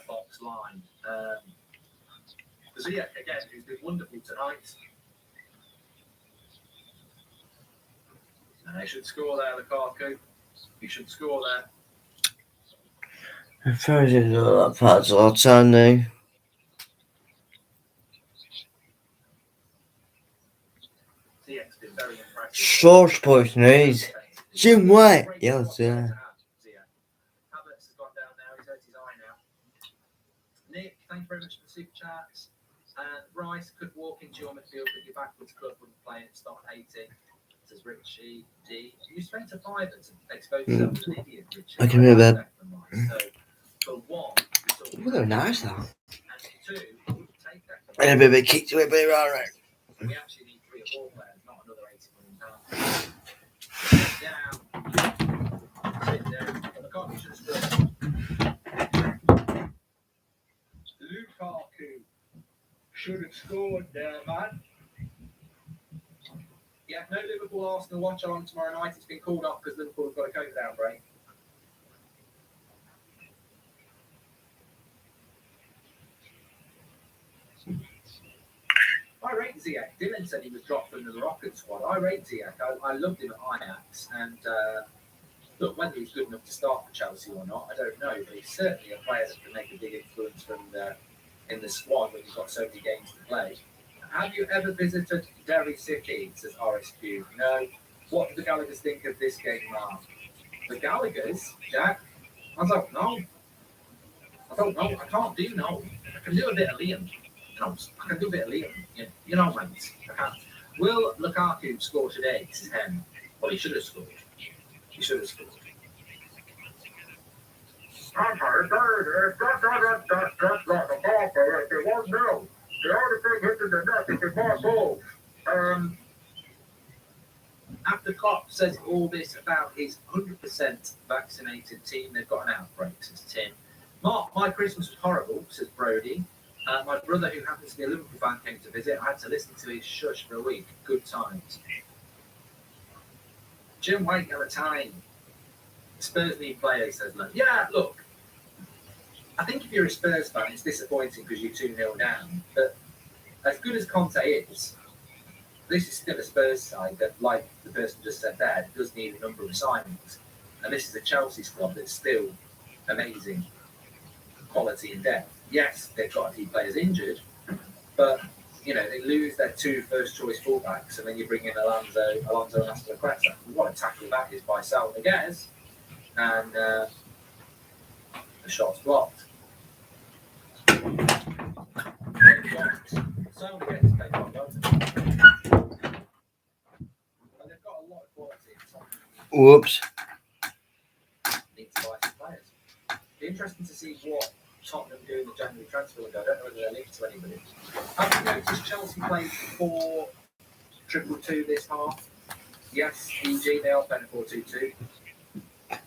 box line. Ziyech, again, who's been wonderful tonight. And he should score there, Lukaku. He should score there. I'm trying to do that part all the time now. Ziyech's been very impressive. Source poison is Jim White. Yes, yeah. Havertz has gone down now. He's hurt his eye now. Nick, thank you very much for the super chats. And Rice could walk into your midfield with your backwards club when playing at start 18. Says Richie D. You spent a fiver to expose yourself as an idiot, Richie. I can hear that. So, for one, Oh, they're nice though. And two, take that. And a bit of a kick to it, but they're alright. We actually need 3 or 4 players, not another £80 million. Sit down. Lukaku should have scored. Lukaku should have scored there, man. Yeah, no Liverpool Arsenal Watchalong tomorrow night. It's been called off because Liverpool have got a COVID outbreak. I rate Ziyech. Dylan said he was dropped from the Moroccan squad. I rate Ziyech. I loved him at Ajax. And look, whether he's good enough to start for Chelsea or not, I don't know. But he's certainly a player that can make a big influence in the squad when you've got so many games to play. Have you ever visited Derry City? Says RSQ. No. What do the Gallaghers think of this game, Mark? The Gallaghers, Jack? I don't know. I don't know. I can't do no. I can do a bit of Liam. I can do a bit of Liam. You know, mate. I can't. Will Lukaku score today? This is him. Well, he should have scored. He should have scored. After Klopp says all this about his 100% vaccinated team, they've got an outbreak, says Tim. Mark, my Christmas was horrible, says Brody. My brother, who happens to be a Liverpool fan, came to visit. I had to listen to his shush for a week. Good times. Jim White got a time. Spurs need players, says Lund. Yeah, look. I think if you're a Spurs fan, it's disappointing because you're 2-0 down. But as good as Conte is, this is still a Spurs side that, like the person just said there, does need a number of signings. And this is a Chelsea squad that's still amazing quality and depth. Yes, they've got a few players injured, but they lose their 2 first-choice fullbacks, and then you bring in Alonso and Aspilicueta. What a tackle that is by Salvador. and the shot's blocked. So again, it's played quite well. And they've got a lot of quality. Whoops. Need to buy some players. Be interesting to see what Tottenham do in the January transfer window. I don't know whether they're linked to anybody. Have you noticed Chelsea played 4-2-2 this half? Yes, EG, they are playing a 4-2-2.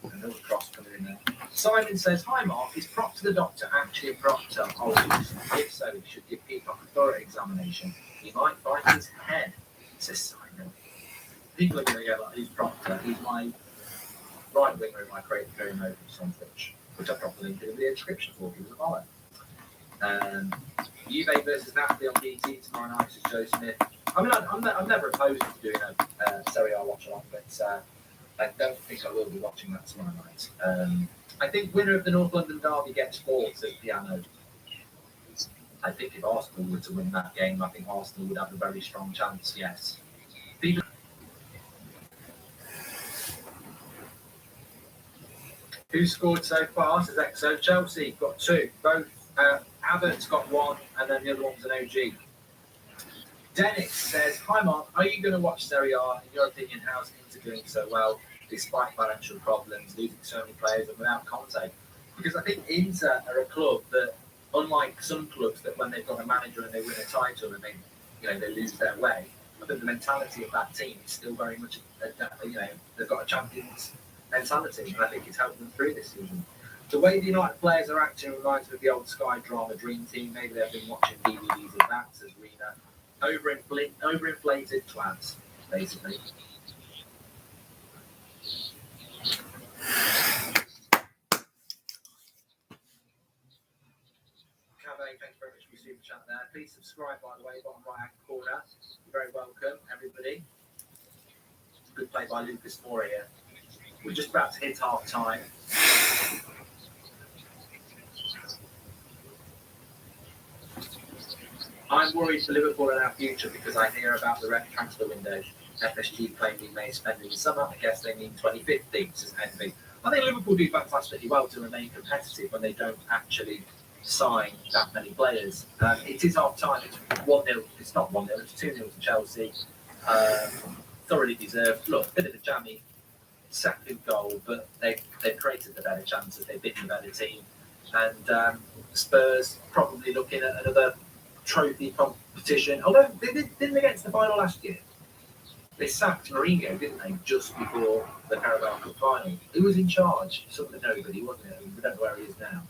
Another cross coming in there. Simon says, "Hi Mark, is prop to the doctor actually a proctor? Oh, if so, he should give Peacock a thorough examination. He might bite his head," says Simon. People are going to go like, "Who's proctor?" He's my right winger in my creative career mode on Twitch, which I properly did a video description for. He was a follow. Juve versus Napoli on BT tomorrow night, says Joe Smith. I mean, I'm never opposed to doing a Serie A watch along, but I don't think I will be watching that tomorrow night. I think winner of the North London derby gets 4, says Piano. I think if Arsenal were to win that game, I think Arsenal would have a very strong chance, yes. Who scored so far, says XO? Chelsea got 2. Both Abbott's got 1, and then the other one's an OG. Dennis says, "Hi Mark, are you going to watch Serie A? In your opinion, how's Inter doing so well despite financial problems, losing so many players and without Conte?" Because I think Inter are a club that, unlike some clubs that when they've got a manager and they win a title and they lose their way, I think the mentality of that team is still very much they've got a champions mentality, and I think it's helped them through this season. The way the United players are acting reminds me of the old Sky drama Dream Team. Maybe they've been watching DVDs of that, says Rena. Overinflated twats, basically. Cafe, thanks very much for your super chat there. Please subscribe, by the way, bottom right hand corner. You're very welcome, everybody. Good play by Lucas Moura here. We're just about to hit half time. I'm worried for Liverpool and our future because I hear about the rent transfer window. FSG claim we may spend in the summer. I guess they mean 2050, says Envy. I think Liverpool do fantastically well to remain competitive when they don't actually sign that many players. It is half time. It's 1-0. It's not 1-0. It's 2-0 to Chelsea. Thoroughly deserved. Look, a bit of a jammy second goal, but they've created the better chances. They've been the better team. And Spurs probably looking at another trophy competition. Although didn't they get to the final last year? They sacked Mourinho, didn't they, just before the Carabao Cup final? Who was in charge? Something nobody, wasn't it? We don't know where he is now.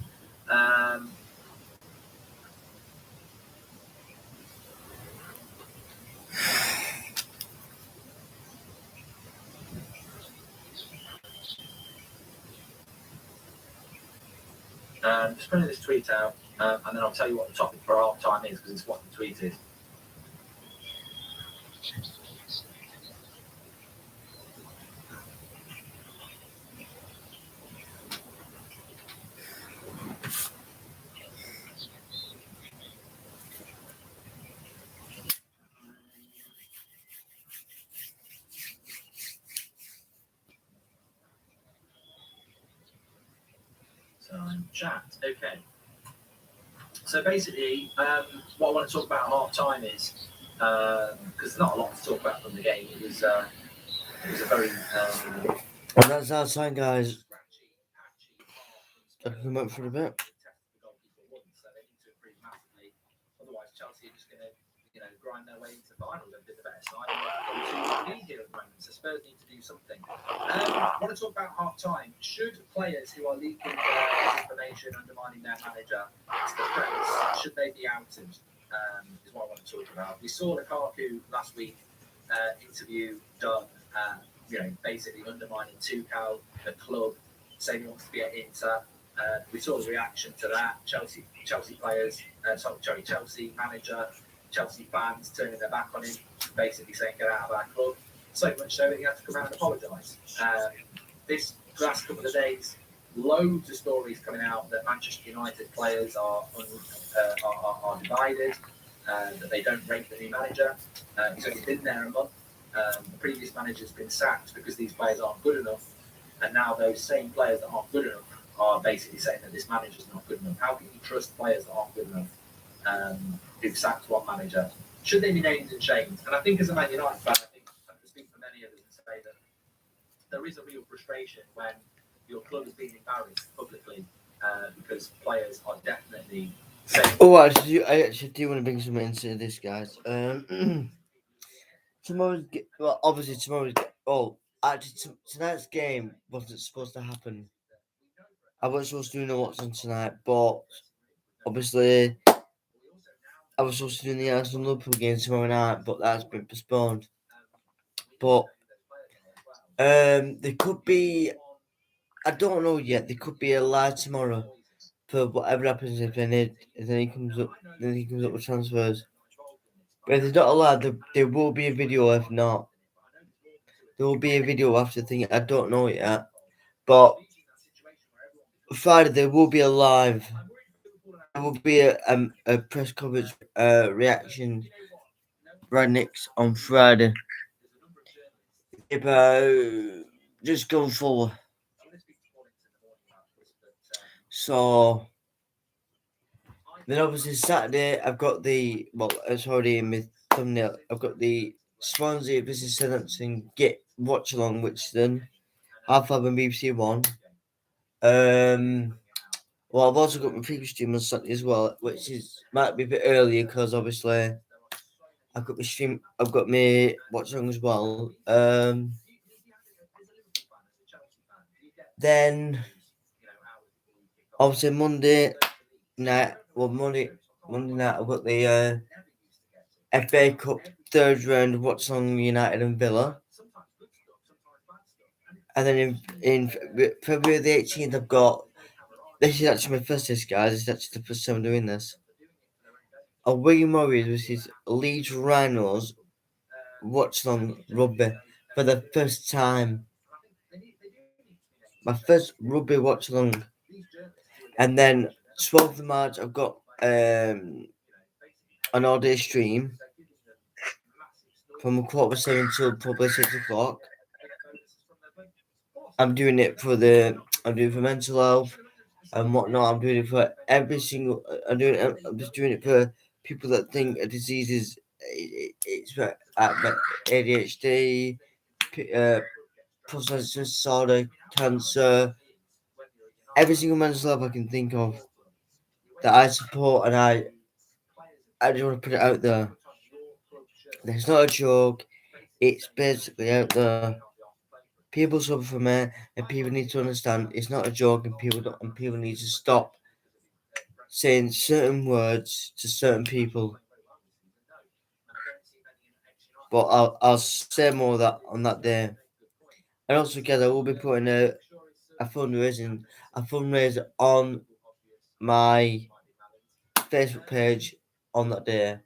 Just putting this tweet out, and then I'll tell you what the topic for half time is, because it's what the tweet is. Chat. Okay. So basically, what I want to talk about at half time is because there's not a lot to talk about from the game. It was a very. Well, that's our time, guys. Come up for a bit. Otherwise, Chelsea are just going to, grind their way into the final. They've been the better side. They're here at the moment, so Spurs need to do something. I want to talk about half time. Should players who are leaking information, undermining their manager to the press, should they be outed? Is what I want to talk about. We saw Lukaku last week interview done, basically undermining Tuchel, the club, saying he wants to be at Inter. We saw the reaction to that. Chelsea players, Chelsea manager, Chelsea fans turning their back on him, basically saying get out of our club. So much so that he had to come out and apologise. This last couple of days, loads of stories coming out that Manchester United players are divided, that they don't rate the new manager. He's only been there a month. The previous manager's been sacked because these players aren't good enough. and now those same players that aren't good enough are basically saying that this manager's not good enough. How can you trust players that aren't good enough who've sacked one manager? Should they be named and shamed? And I think as a Man United fan, I think I can speak for many others and say that there is a real frustration when your club is being embarrassed publicly because players are definitely saying. Oh, I actually do want to bring something into this, guys. Well, obviously actually tonight's game wasn't supposed to happen. I wasn't supposed to know what's on tonight, but obviously I was supposed to do the Arsenal Liverpool game tomorrow night, but that's been postponed. But there could be, I don't know yet. There could be a live tomorrow for whatever happens if then he comes up with transfers. But if there's not a live, there will be a video. If not, there will be a video after the thing. I don't know it yet, but Friday there will be a live. There will be a press coverage reaction right next on Friday. About just going forward. So then obviously Saturday I've got it's already in my thumbnail. I've got the Swansea versus Southampton get Watchalong, which then half-5 on BBC One. Well, I've also got my previous stream on Saturday as well, which might be a bit earlier because obviously I've got my Watchalong as well. Then obviously Monday night I've got the FA Cup third round Watchalong United and Villa. And then in February the 18th I've got, this is actually my first test, guys. It's actually the first time I'm doing this. A Wigan Warriors versus Leeds Rhinos Watchalong rugby for the first time. My first rugby Watchalong. And then 12th of March I've got an all-day stream from 7:15 till probably 6 o'clock. I'm doing it for mental health and whatnot. I'm doing it for every single. I'm just doing it for people that think a disease is it's ADHD, processing disorder, cancer, every single mental health I can think of that I support, and I just want to put it out there. It's not a joke. It's basically out there. People suffer from it, and people need to understand it's not a joke, and people need to stop saying certain words to certain people. But I'll say more of that on that day. And also, guys, I will be putting a fundraiser on my Facebook page on that day. I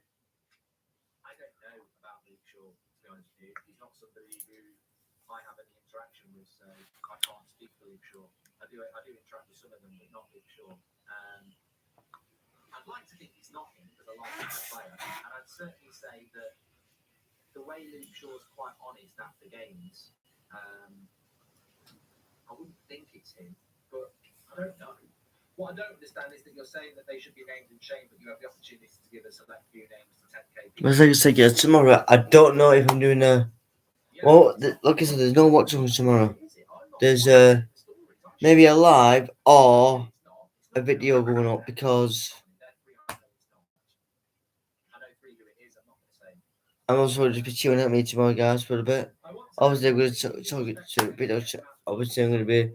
don't know about Luke Shaw, to be honest with you. He's not somebody who I have any interaction with, so I can't speak for Luke Shaw. I do interact with some of them, but not Luke Shaw. I'd like to think it's not him because I like him as a player, and I'd certainly say that the way Luke Shaw's quite honest after games, I wouldn't think it's him, but I don't know. What I don't understand is that you're saying that they should be named and shamed, but you have the opportunity to give a select few names to 10k people. As I said, guys, tomorrow I don't know if I'm doing a. Well, like I said, there's no watching tomorrow. There's maybe a live or a video going up because I'm also just be chilling at me tomorrow, guys, for a bit. Obviously, I'm going to talk to a bit. Obviously, I'm going to be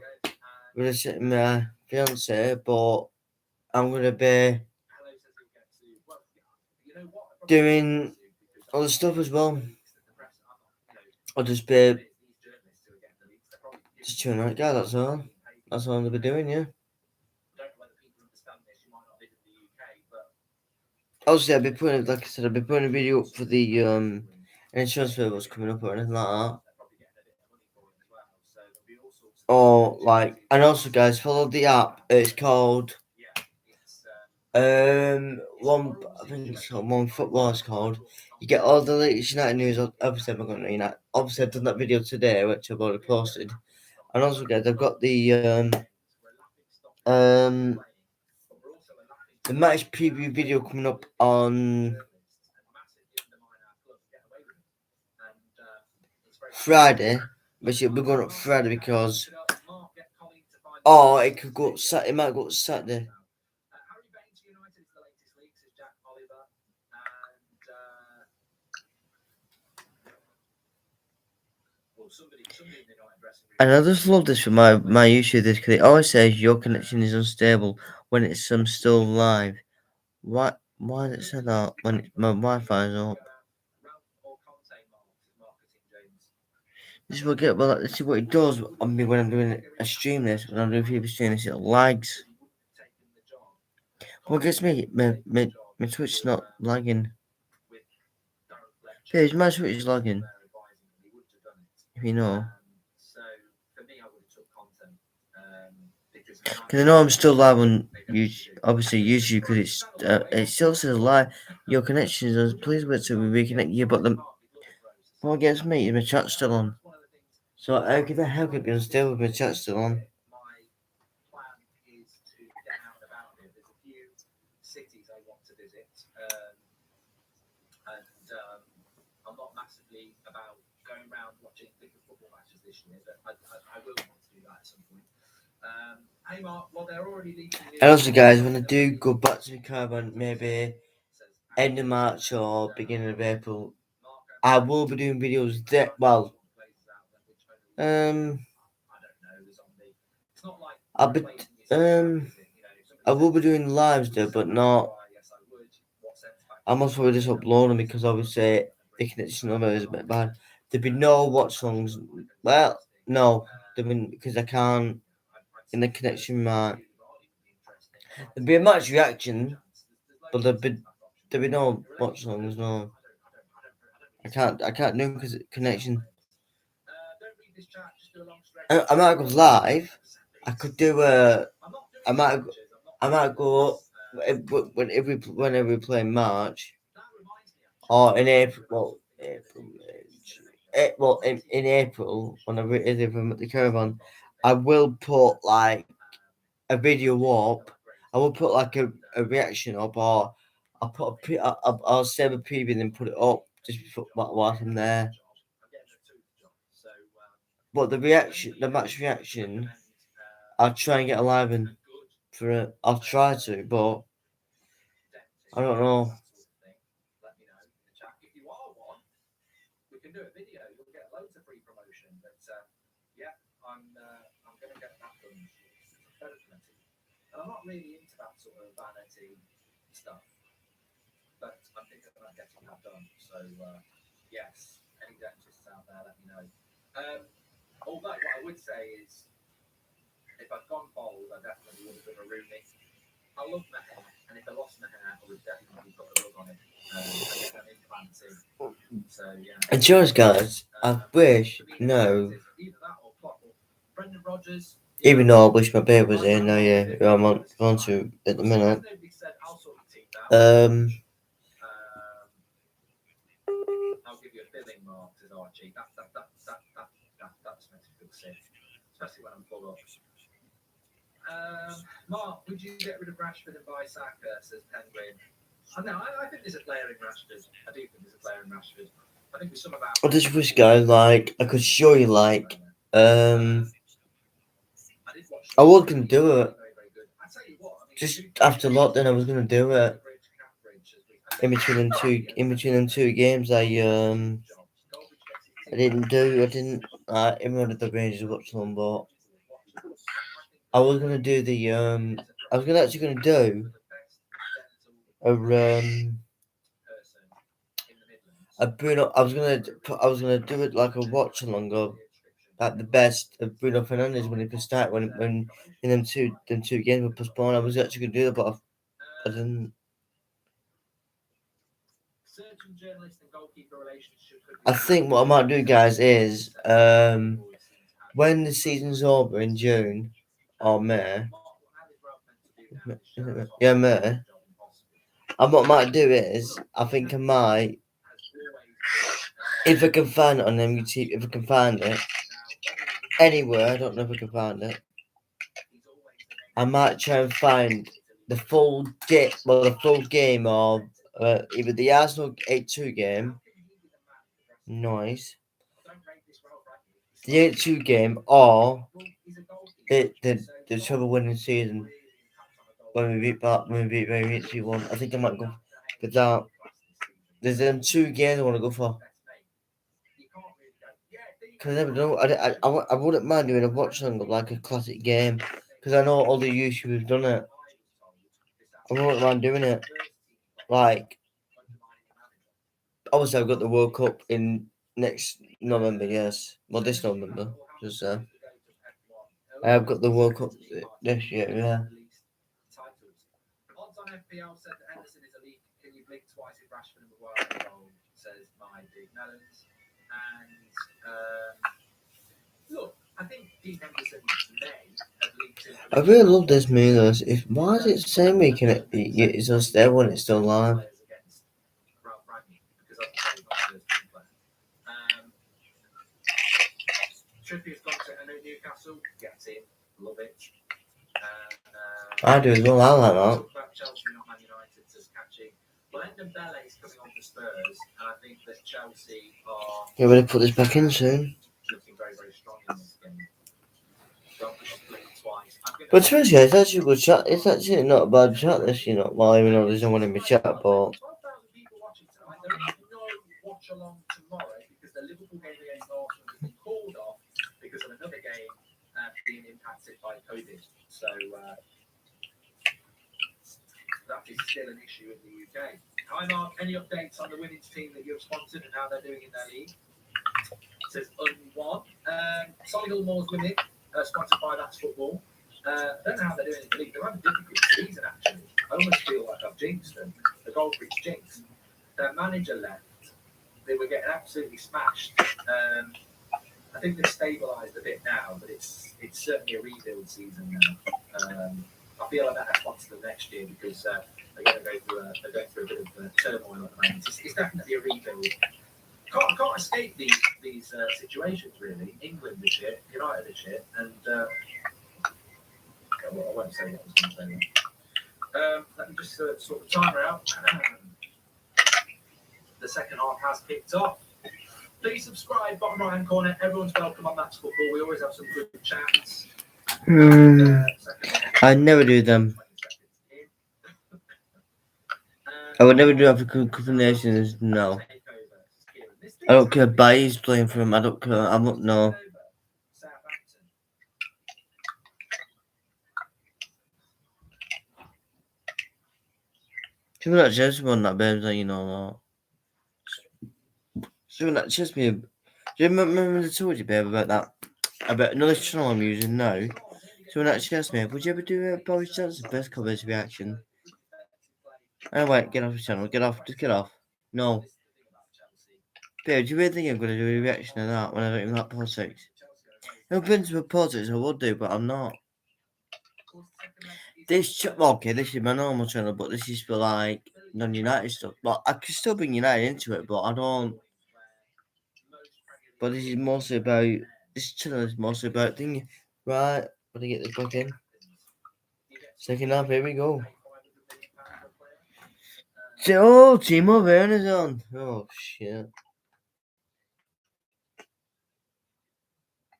with my fiance, but I'm going to be doing other stuff as well. I'll just be just chilling out, guys. That's all. That's all I'm going to be doing, yeah. Obviously, I'll be putting, like I said, I'll be putting a video up for the any transfer was coming up or anything like that. Or and also, guys, follow the app. It's called one. I think it's called One Football. It's called. You get all the latest United news. Obviously, I'm not going to United. Obviously, I've done that video today, which I've already posted And also, guys, I've got the match preview video coming up on Friday. Which it'll be going up Friday because, it could go up Saturday. It might go up Saturday. And I just love this for my YouTube this because it always says your connection is unstable when it's still live. Why does it say that when my Wi-Fi is up? This is what this is what it does on me when I'm doing a stream. This when I'm doing people stream this, it lags. What gets me? My Twitch's not lagging. Page, my Twitch is lagging. If you know. Because I know I'm still live on YouTube, obviously YouTube, because it still says live. Your connection is please wait till we reconnect you, but what gets me is my chat still on. So how could it be unstable with my chat still on? I'm not massively about going around watching big football matches this year, but I will want to do that at some point. Hey Mark, well they're already leaving. And also, guys, when I do go back to the caravan, maybe end of March or beginning of April, I will be doing videos that I'll be I will be doing lives there, but not. I must probably just upload them because obviously the connection of it is a bit bad. There'll be no watch songs. Well, no, because I can't in the connection mark. There'll be a match reaction, but there'll be no watch songs. No, I can't do because connection. I might go live. I could do I might go whenever we play in March or in April. In April whenever it is if I'm at the caravan, I will put like a video up. I will put like a reaction up, or I'll save a preview and then put it up just before whilst I'm there. But the match reaction, I'll try and get a live in for it. I'll try to, but I don't know. We can do a video. You'll get loads of free promotion. But yeah, I'm going to get that done. And I'm not really into that sort of vanity stuff, but I'm thinking about getting that done. So yes, any dentists out there, let me know. Although what I would say is, if I'd gone bald, I definitely would have done a roomie. I love my hair, and if I lost my hair, I would definitely put a rug on it. I get them implanted. So yeah. And yours, guys, I wish even though I wish my babe was here now, yeah, I'm on to at the minute. I'll give you a billing mark, says Archie. That just makes me feel sick, especially when I'm full up. Mark, would you get rid of Rashford and buy Saka, says Penguin? I think there's a player in Rashford. I do think there's a player in Rashford. I think with some of our... I just wish, guys, like I could show you, like I was gonna do it. Just after lockdown, I was gonna do it. In between them two games, I didn't do. I didn't. Even the Rangers Watchalong, but I was gonna do the I was actually gonna do a Bruno. I was gonna do it like a watch along of like the best of Bruno Fernandes when he could start when in them two games were postponed. I was actually gonna do that, but I didn't. I think what I might do, guys, is when the season's over in June or May. Yeah, May. And what I might do is, I think I might, if I can find it on YouTube, if I can find it, anywhere. I don't know if I can find it. I might try and find the full game of either the Arsenal 8-2 game, noise, the 8-2 game, or the treble winning season when we beat Very 3-1. I think I might go for that. There's them 2 games I want to go for. Because I never know. I wouldn't mind doing a watch along of like a classic game. Because I know all the YouTubers have done it. I wouldn't mind doing it. Like, obviously, I've got the World Cup in next November, yes. Well, this November. Just, I have got the World Cup this year, yeah. Odds on FPL said that Henderson is elite. Can you blink twice if Rashford and Maguire goal? Says my big melons. And look, I think Dean Henderson may have leaked in. I really love this Milos. If why is it saying we can it's on there when it's still live? Trippier's gone to Newcastle. Gets in. Love it. I do as well. I like that. About Chelsea, not Man United, says catching. Well, Dembele is coming on for Spurs, and I think that Chelsea are. You ready to put this back in soon? Looking very, very strong in this game. Don't blink twice. But to be honest, it's actually a good chat. It's actually not a bad chat. This, you know, well, even though there's no one in my chat, but 12,000 people watching tonight. There is no watch-along tomorrow because the Liverpool game against Arsenal has been called off because of another game being impacted by COVID. So that is still an issue in the UK. Hi Mark, any updates on the women's team that you've sponsored and how they're doing in their league? It says Un1. Solihull Moors women, sponsored by That's Football. I don't know how they're doing in the league. They're having a difficult season actually. I almost feel like I've jinxed them. The Goldbridge jinx. Their manager left. They were getting absolutely smashed. I think they've stabilised a bit now, but it's certainly a rebuild season now. I feel like that has sponsor them next year because they're going to go through a bit of turmoil at the moment. It's definitely a rebuild. Can't escape these situations really. England is shit, United is shit, and I won't say what I was going to say there. Let me just sort the timer out. The second half has kicked off. Please subscribe, bottom right hand corner. Everyone's welcome on That's Football. We always have some good chats. I never do them. I would never do African Cup of Nations. No. I don't care. Baye's playing for him. I don't care. I'm not. No. Someone that just won that, babes, like, you know what? Someone that just me. Do you remember I told you, babe, about that? About another channel I'm using now. Someone actually asked me, would you ever do Boris Johnson's best covers reaction? Anyway, get off the channel. Get off. Just get off. No. Babe, do you really think I'm going to do a reaction to that when I don't even like politics? If I've been to politics, I would do, but I'm not. Okay, this is my normal channel, but this is for like non-United stuff. But I can still bring United into it, but I don't. But this is mostly about. This channel is mostly about thingy. Right, let me get this back in. Second half, here we go. Oh, Timo Werner's on. Oh, shit.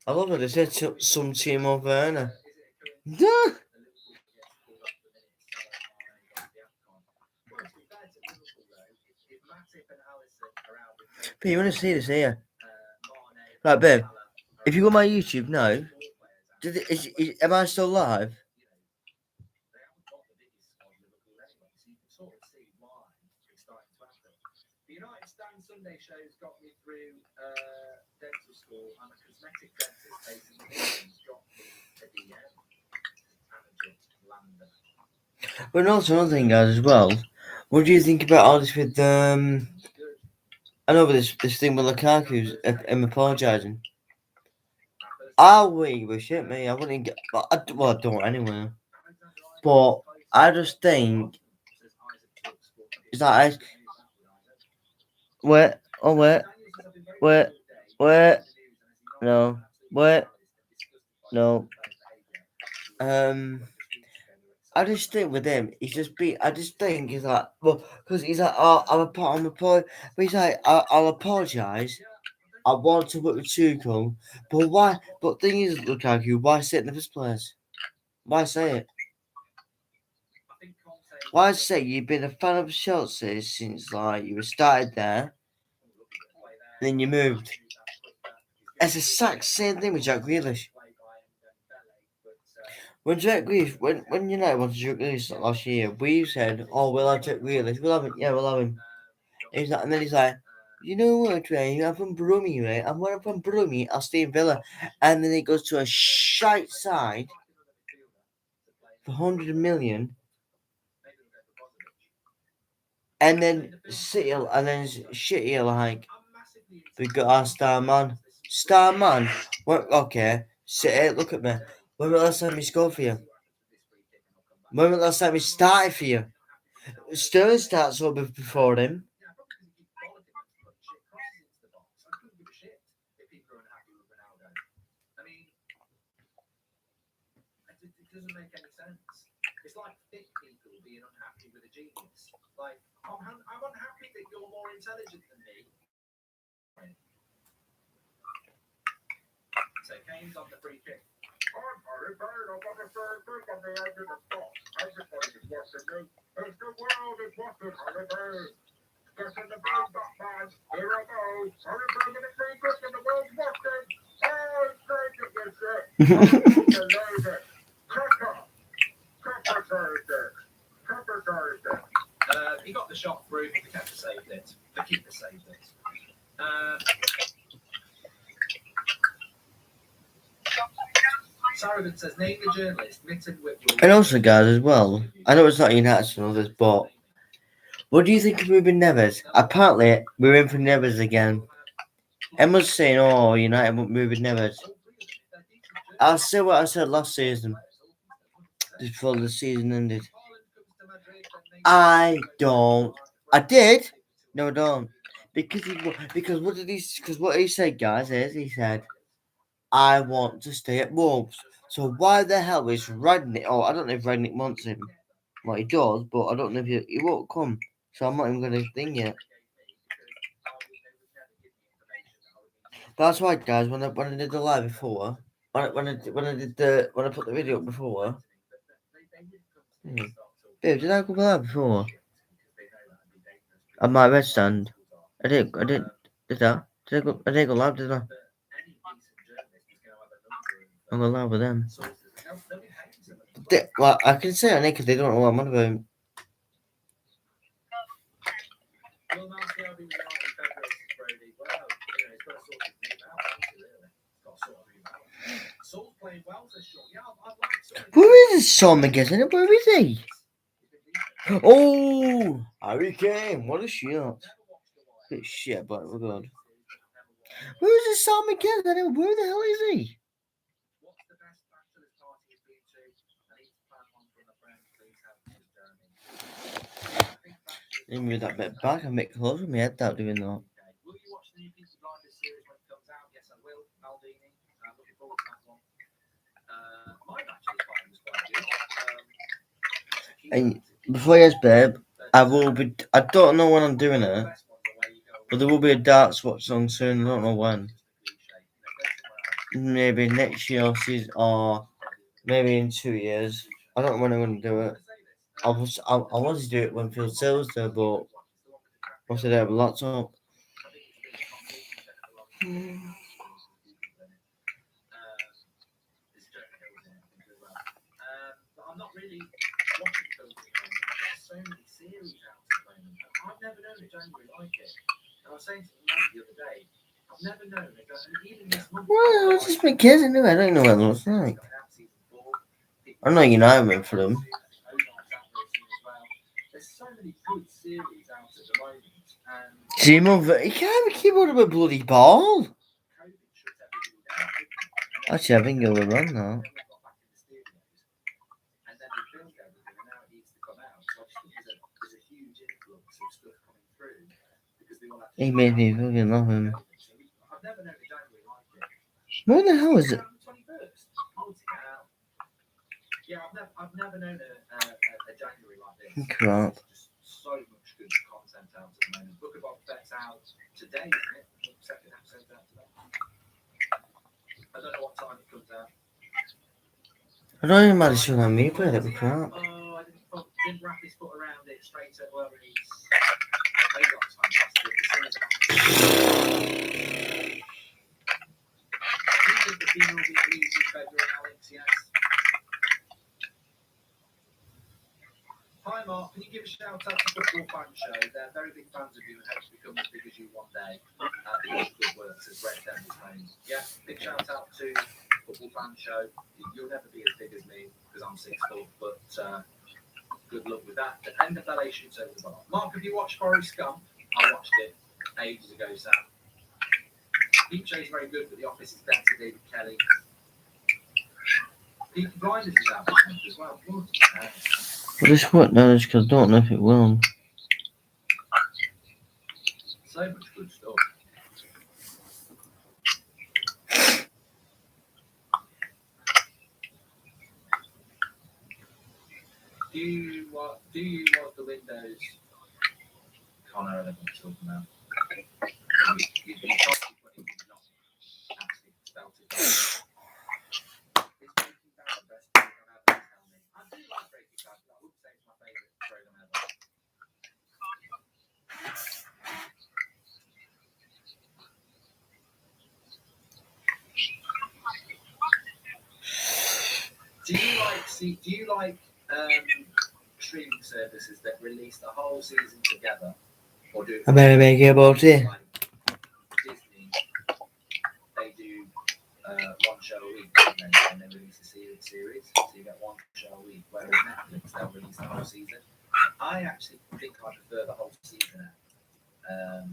I love how they said some Timo Werner. But you want to see this here? Right, babe. If you go on my YouTube now, am I still live? The United Stand Sunday shows got me through dental school. I'm a cosmetic dentist based in England. Dropped me to DM. But also another thing, guys, as well. What do you think about all this with I know this thing with Lukaku's him apologising. I wouldn't give a shit, me. I wouldn't get. I don't anyway. But I just think it's like wait, no, wait. No. I just think with him, he's just be. I just think he's like, well, because he's like, oh, I'm a point, but he's like, I'll apologise. I want to work with Tuchel, but why? But thing is, Lukaku, why sit in the first place? Why say it? Why say you've been a fan of Chelsea since like you were started there, then you moved? It's the exact same thing with Jack Grealish. When Jack Grealish, when United wanted Jack Grealish last year, we said, "Oh, we'll have Jack Grealish. We'll have him. Yeah, we'll have him." And then he's like, "You know what, Trey? I'm from Brummy, right? And when I'm from Brummy, I'll stay in Villa." And then he goes to a shite side for 100 million, and then City are like, "We got our star man." Star man. What? Okay, City, look at me. When was the last time he scored for you? When was the last time he started for you? Sterling starts over before him. It doesn't make any sense. It's like thick people being unhappy with a genius. Like, I'm unhappy that you're more intelligent than me. So Kane's on the free kick. He got the shot through, the keeper saved it. Sarabin says, name the journalist, Mitten Whitwell. And also, guys, as well, I know it's not United and others, but what do you think of Ruben Neves? Apparently, we're in for Neves again. Emma's saying, "Oh, United won't move with Neves." I'll say what I said last season, just before the season ended. I don't. I did. No, I don't. Because what he said, guys, is he said, "I want to stay at Wolves." So why the hell is Radnick? Oh, I don't know if Radnick wants him. Well, he does, but I don't know if he won't come. So I'm not even going to think yet. That's why, guys. When I did the live before, when I put the video up before, babe, did I go live before? On my red stand, I did. Did that? I didn't go live, did I? I'm going live with them. Well, I can say on it because they don't know what I'm on about. Where is Sean McGinnis? Where is he? Oh, Harry Kane! What a shot! Bit shit, but we're good. Where is this Sean McGinnis? Where the hell is he? Let me move that bit back and make closer. My head out doing that. Will you watch the new Peaky Blinders series when it comes out? Yes, I will. Maldini. I'm looking forward to that one. My Bachelor's Party was quite good. And before yes, babe, I will be. I don't know when I'm doing it, but there will be a darts watch song soon. I don't know when. Maybe next year or maybe in 2 years. I don't know when I'm going to do it. I wanted to do it when Phil Sales there, but obviously they have a laptop. I'm not really watching films at the moment. There's so many series out at the moment. I've never known a January like it. And I was saying to Mike the other day, I've never known it. And even this month. Well, it's just my kids anyway. I don't know what it looks like. I'm not United for them. There's so many good series out at the moment. Team of you can't keep out of a bloody ball. Actually, I think it will run now. He made me fucking love him. Where the hell is it? I've never known a January like this. Crap. There's just so much good content out at the moment. Book of Boba Fett's out today, isn't it? Second episode's out today. I don't know what time it comes out. I don't even mind showing on me, but that'd be crap. Oh, I didn't wrap his foot around it straight at well, he's. Maybe that's fantastic. Do you think the female will be easy, Federer and Alex? Yes. Hi Mark, can you give a shout out to Football Fan Show? They're very big fans of you and hope to become as big as you one day. Because of good work, says Red Devil's name. Yeah, big shout out to Football Fan Show. You'll never be as big as me because I'm 6'4", but good luck with that. The NFL shoots over the bar. Mark, have you watched Forrest Gump? I watched it ages ago, Sam. Peep Show's very good, but The Office is better. David Kelly. Peaky Blinders is out this month as well. But this work now is because I don't know if it will. So much good stuff. Do you want the Windows? Connor, I don't know what you're talking about. You probably put it not actually spelt it. Is Breaking Bad the best program ever? Tell me. I do like Breaking Bad, but I wouldn't say it's my favourite program ever. Do you like streaming services that release the whole season together, or do it? I better make it about it. Like Disney, they do one show a week, and they release a series, so you get one show a week. Whereas Netflix, they'll release the whole season. I actually think I prefer the whole season out.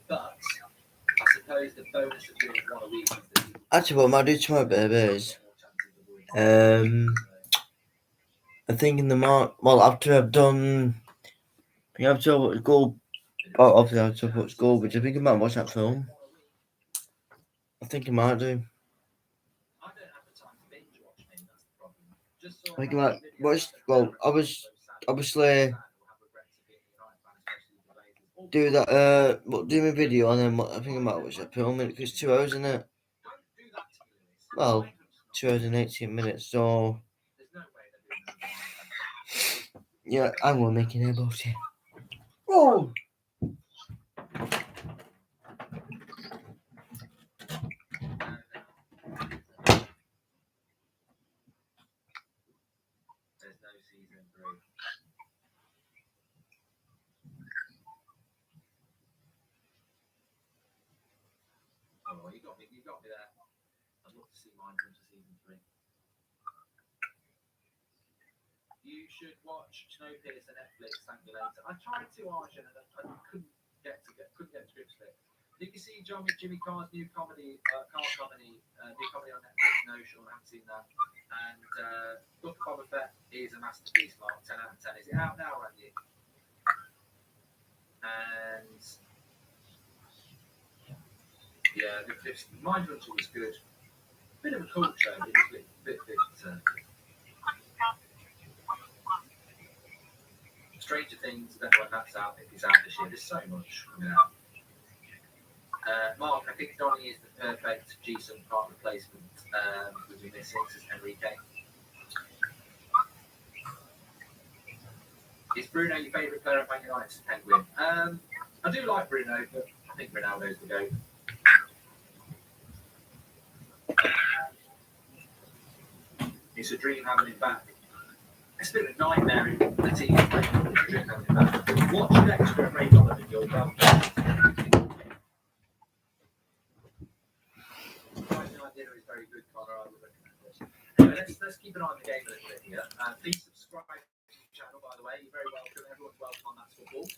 But I suppose the bonus of doing one a week is that Actually, what I might do tomorrow, baby, is I think in the well, after I've done, I have to go. Oh, obviously, I have to put school, but I think I might watch that film. I think I might do. I don't have the time to binge watch me, that's the problem. Just so I think I might watch. Well, I was obviously do that. Do my video, and then I think I might watch that film. Because it's 2 hours, isn't it? Well, 2 hours and 18 minutes. So yeah, I will make it about it. Oh. There's no season 3. Oh, you got me there. I'd love to see mine come to season 3. You should watch Snowpiercer Netflix. Thank you later. I tried to, Arjun, and I couldn't get to grips with it. Did you see Jimmy Carr's new comedy, new comedy on Netflix? No, Sean, I haven't seen that. And Book of Boba Fett is a masterpiece, Mark. 10 out of 10. Is it out now, Randy? And yeah, Mindhunter was good. Bit of a cult show. It was a bit Stranger Things, I don't know when that's out, if it's out this year. There's so much coming out. Mark, I think Donnie is the perfect Jason Park replacement. Would be missing, says Enrique. Is Bruno your favourite player at Man United, Penguin? I do like Bruno, but I think Ronaldo's the GOAT. It's a dream having him back. It's a bit of a nightmare in the team playing. It's a dream having him back. Watch Dexter and Ray Donovan, you'll go. Friday night dinner is very good, Connor. I would recommend it. Anyway, let's keep an eye on the game a little bit here. Please subscribe to the channel, by the way. You're very welcome. Everyone's welcome on That's Football.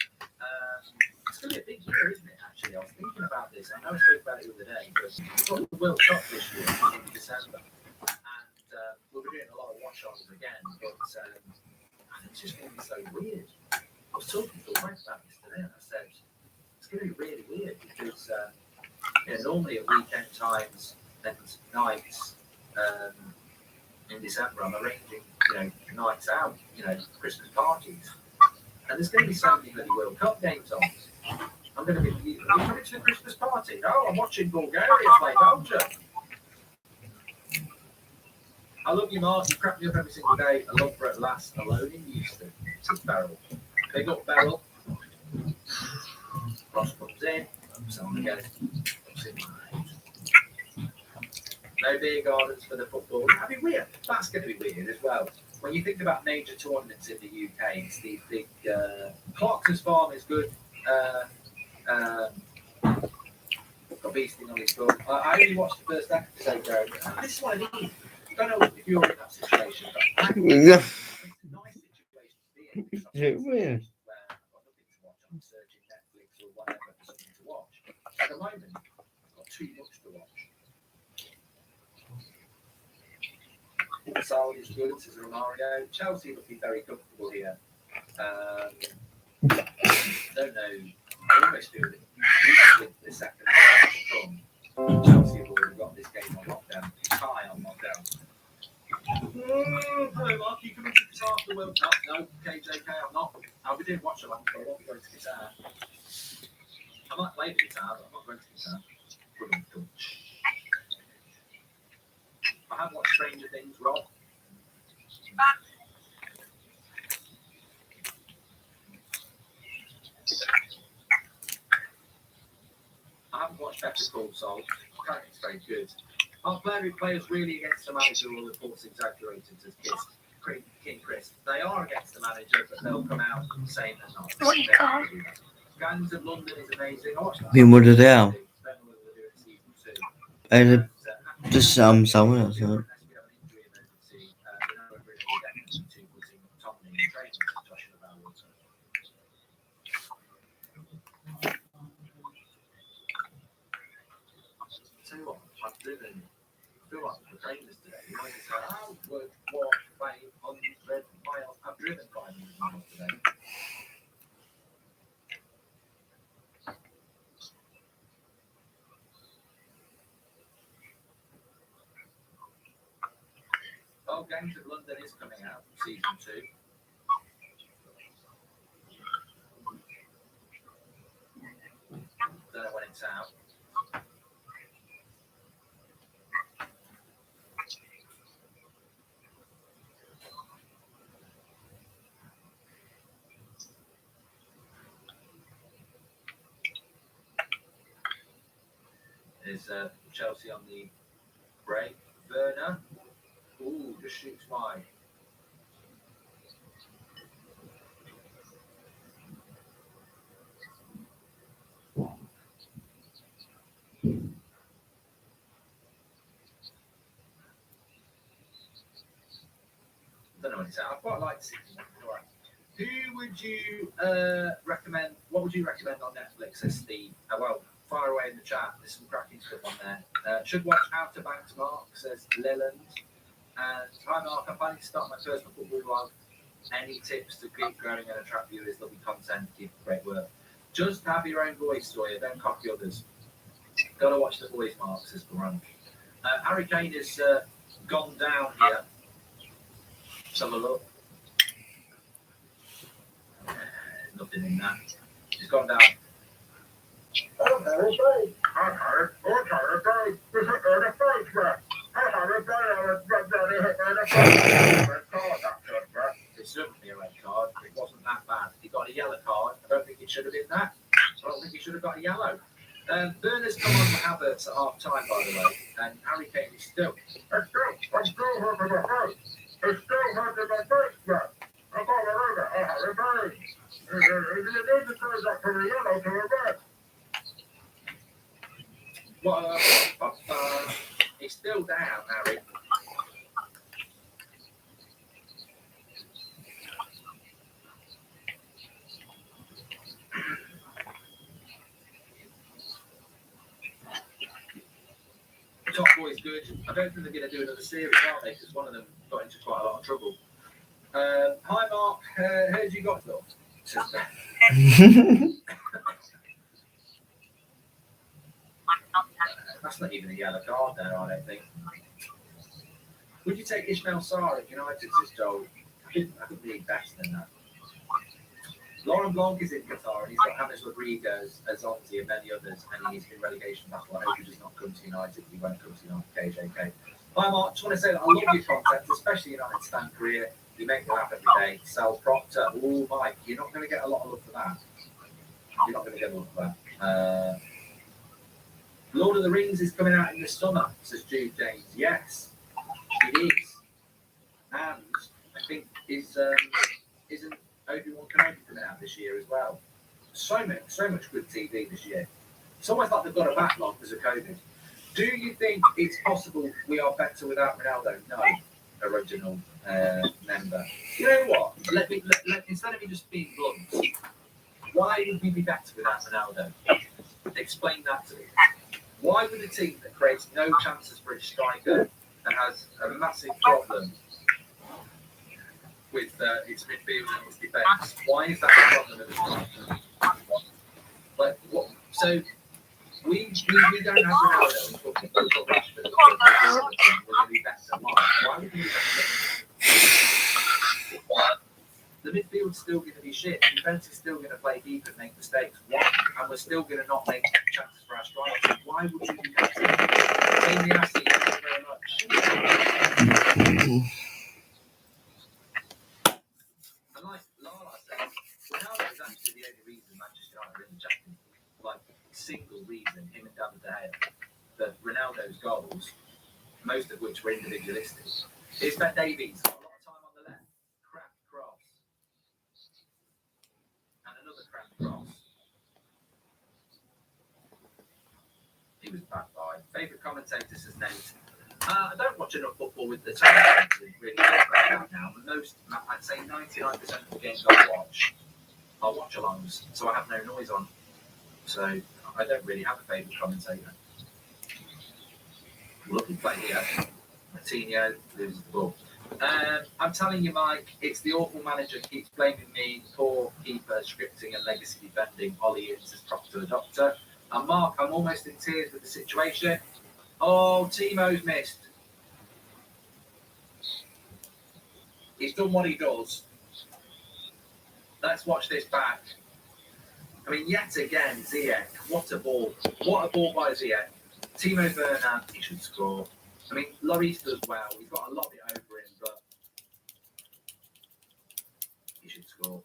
It's going to be a big year, isn't it, actually? I was thinking about this. I know I spoke about it the other day, but we've got the World Cup this year in December. And we'll be doing a lot of watch-ons again, but it's just going to be so weird. I was talking to Frank about this today, and I said, it's going to be really weird because normally at weekend times and nights in December, I'm arranging nights out, Christmas parties. And there's going to be so many bloody World Cup games on. I'm going to be, are you coming to the Christmas party? No, I'm watching Bulgaria play Belgium. I love you, Mark. You crack me up every single day. I love Brett Last alone in Houston. It's Beryl. Big up Beryl. Ross comes in. Someone goes. No beer gardens for the football. That'd be weird. That's going to be weird as well. When you think about major tournaments in the UK, it's these big. Clarkson's Farm is good. Got Beasting on his book. I only watched the first episode, though. This is what I mean. I don't know if you're in that situation, but it's a nice situation to be in. Yeah. Where I've got nothing to watch. I'm searching Netflix or whatever for something to watch. At the moment, I've got too much to watch. Salad is good, says Romario. Chelsea looking very comfortable here. Don't know. I almost feel that with the second half to come, Chelsea have already got this game on lockdown. It's high on lockdown. Hello, Mark. You coming to Qatar for the World Cup? No, KJK, I'm not. I'll be doing Watchalong, but I won't be going to Qatar. I might play for Qatar, but I'm not going to Qatar. I have watched Stranger Things, Rob. I haven't watched Better Call Saul. Apparently it's very good. Our players really against the manager or reports exaggerated as King Chris. They are against the manager, but they'll come out saying they're not. What you call? Gangs of London is amazing. I watched that. Been what are they are? Don't know whether they're doing season 2. Just somewhere else. Huh? Tell you what, I've driven. I feel like the trainers today. You might say, "Oh, we've walked 500 miles." I've driven 500 miles today. Oh, Gangs of London is coming out, season 2. Don't know when it's out. Is Chelsea on the break? Werner. Ooh, just shoots wide. Don't know when it's out. I quite like season 1. All right. Who would you recommend? What would you recommend on Netflix, says Steve? Well, fire away in the chat. There's some cracking stuff on there. Should watch Outer Banks, Mark, says Leland. And hi, Mark. I'm planning to start my first football vlog. Any tips to keep growing and attract viewers? Lovely content. Keep great work. Just have your own voice, Sawyer. Don't copy others. Gotta watch the voice, Mark, says Grunge. Harry Kane has gone down here. Let's have a look. Nothing in that. He's gone down. I'm Harry Kane. I'm Harry Kane. This is the first man. I'm Harry Kane. It's certainly a red card. It wasn't that bad. He got a yellow card. I don't think it should have been that. I don't think he should have got a yellow. Werner's come on to Havertz at half time, by the way, and Harry Kane is still. I'm still hurting my face. It's still hurting my face, man. I'm going over. I have a burn. You need to turn that from a yellow to a red. He's still down, Harry. Top Boy's good. I don't think they're going to do another series, are they? Because one of them got into quite a lot of trouble. Hi, Mark. Heard you got though. That's not even a yellow card there, I don't think. Would you take Ismail Sarr at United, says Joel? I could believe better than that. Laurent Blanc is in Qatar and he's got James Rodriguez, Azonzi and many others, and he's in relegation battle. I hope he does not come to United. He won't come to United. KJK. Hi Mark, just want to say that I love your content, especially United stand career. You make me laugh every day. Sal Proctor. Oh, Mike, you're not going to get a lot of love for that. You're not going to get a lot for that. Lord of the Rings is coming out in the summer, says Jude James. Yes, it is. And I think isn't Obi-Wan Kenobi coming out this year as well? So much good TV this year. It's almost like they've got a backlog because of COVID. Do you think it's possible we are better without Ronaldo? No, original member. You know what? Let instead of me just being blunt, why would we be better without Ronaldo? Explain that to me. Why would a team that creates no chances for its striker and has a massive problem with its midfield and its defence, why is that a problem at the time? Like, what? So we don't have Ronaldo and football Rashford. We're going to be better. Why would we be better? The midfield's still going to be shit. The defence is still going to play deep and make mistakes. Why? And we're still going to not make chances for our strikers. Why would you be better? Thank you very much. And like Lala said, Ronaldo is actually the only reason Manchester United are in the Champions League. Like, single reason, him and David De Gea, that Ronaldo's goals, most of which were individualistic. Here's Ben Davies, got a lot of time on the left, cracked cross. And another cracked cross. He was back by. Favourite commentator says Nate. I don't watch enough football with the time to really talk about that now. Most, I'd say 99% of the games I watch are watchalongs, so I have no noise on. So I don't really have a favourite commentator. Lucky play here. Martinho loses the ball. I'm telling you, Mike, it's the awful manager keeps blaming me, poor keeper, scripting and legacy defending. Ollie is as proper to a doctor. And Mark, I'm almost in tears with the situation. Oh, Timo's missed. He's done what he does. Let's watch this back. I mean, yet again, Ziyech. What a ball. What a ball by Ziyech. Timo Werner, he should score. I mean, Lloris does well. He's got a lot of it over him, but he should score.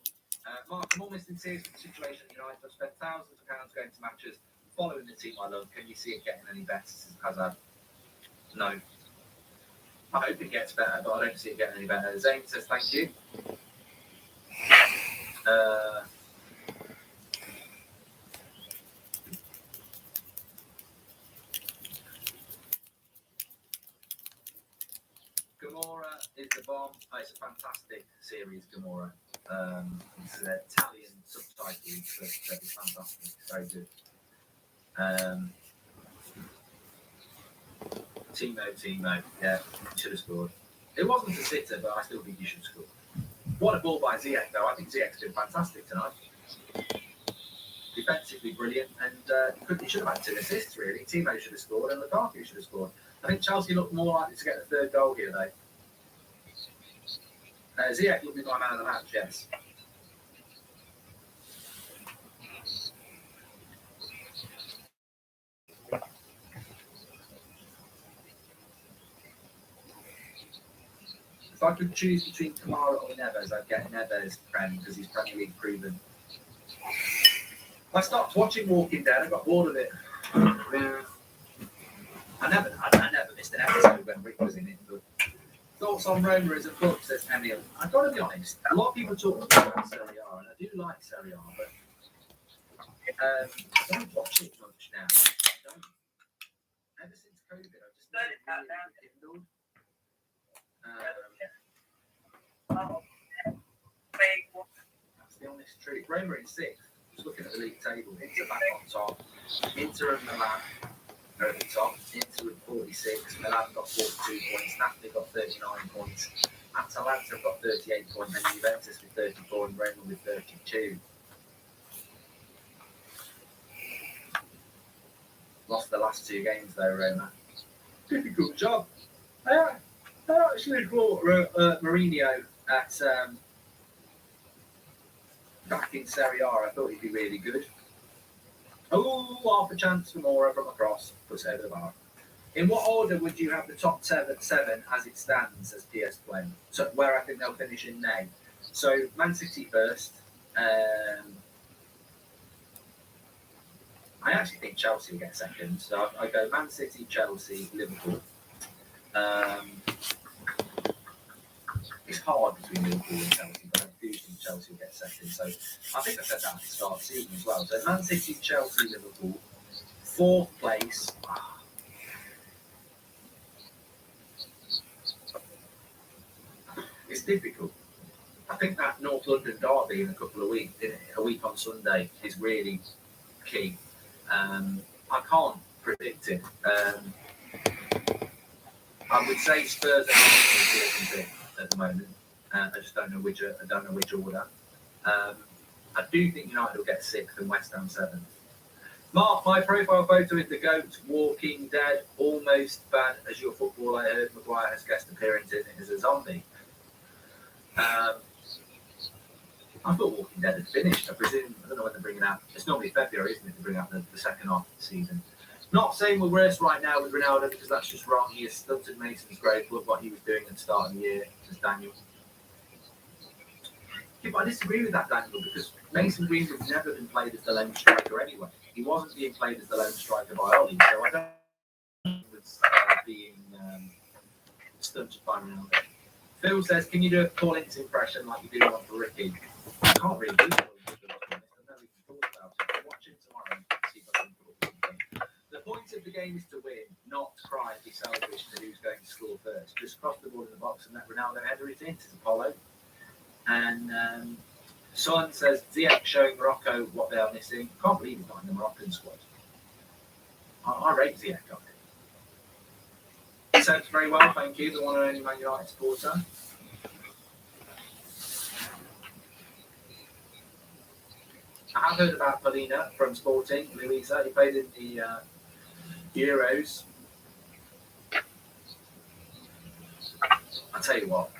Mark, I'm almost in tears with the situation at United. I've spent thousands of pounds going to matches, following the team I love. Can you see it getting any better since Hazard? No. I hope it gets better, but I don't see it getting any better. Zane says thank you. Gamora is the bomb. Oh, it's a fantastic series, Gamora. It's an Italian subtitle, but it's fantastic. Very good. Timo. Yeah, he should have scored. It wasn't a sitter, but I still think he should score. What a ball by Ziyech, though. I think Ziyech's been fantastic tonight. Defensively brilliant, and he should have had 2 assists, really. Timo should have scored, and Lukaku should have scored. I think Chelsea looked more likely to get the 3rd goal here, though. Ziyech looked like man of the match, yes. If I could choose between Kamara or Neves, I'd get Neves Prem because he's Premier League proven. I stopped watching Walking Dead. I got bored of it. I never missed an episode when Rick was in it. But thoughts on Roma as a club, says Emil. I've got to be honest. A lot of people talk about Serie A, and I do like Serie A, but I don't watch it much now. I don't. Ever since COVID, I just never really rekindled. That's the honest truth. Roma in 6th. Just looking at the league table. Inter back on top. Inter and Milan are at the top. Inter with 46. Milan got 42 points. Napoli got 39 points. Atalanta have got 38 points. And Juventus with 34 and Roma with 32. Lost the last 2 games though, Roma. Difficult job. Yeah. I actually brought Mourinho at back in Serie A. I thought he'd be really good. Oh, half a chance for Mora from across. Puts over the bar. In what order would you have the top seven as it stands as PS play? So where I think they'll finish in May. So Man City first. I actually think Chelsea will get second. So I go Man City, Chelsea, Liverpool. It's hard between Liverpool and Chelsea, but I do think Chelsea will get second. So I think I said that at the start of the season as well. So Man City, Chelsea, Liverpool. Fourth place. It's difficult. I think that North London derby in a couple of weeks, a week on Sunday, is really key. I can't predict it. I would say Spurs are important at the moment. I just don't know which order. I do think United will get sixth and West Ham seventh. Mark, my profile photo is the GOAT, Walking Dead, almost bad as your football. I heard Maguire has guest appearance in it as a zombie. I thought Walking Dead had finished. I presume, I don't know when they're bringing out. It's normally February, isn't it, to bring out the second half of the season. Not saying we're worse right now with Ronaldo because that's just wrong. He has stunted Mason's grave. Look what he was doing at the start of the year as Daniel. Yeah, but I disagree with that, Daniel, because Mason Greenwood's never been played as the lone striker anyway. He wasn't being played as the lone striker by Ollie, so I don't think he was being stunted by Ronaldo. Phil says, can you do a Paul Ince impression like you did one for Ricky? I can't really do Paul Ince, I know we can talk about it. I'll watch him tomorrow and see if I can talk about it. The point of the game is to win, not try and be selfish to who's going to score first. Just cross the ball in the box and let Ronaldo header it into Apollo. And Son says, Ziyech showing Morocco what they are missing. Can't believe he's not in the Moroccan squad. I rate Ziyech on it. Says very well, thank you, the one and only Man United supporter. I have heard about Polina from Sporting, Louisa. He played in the Euros. I'll tell you what,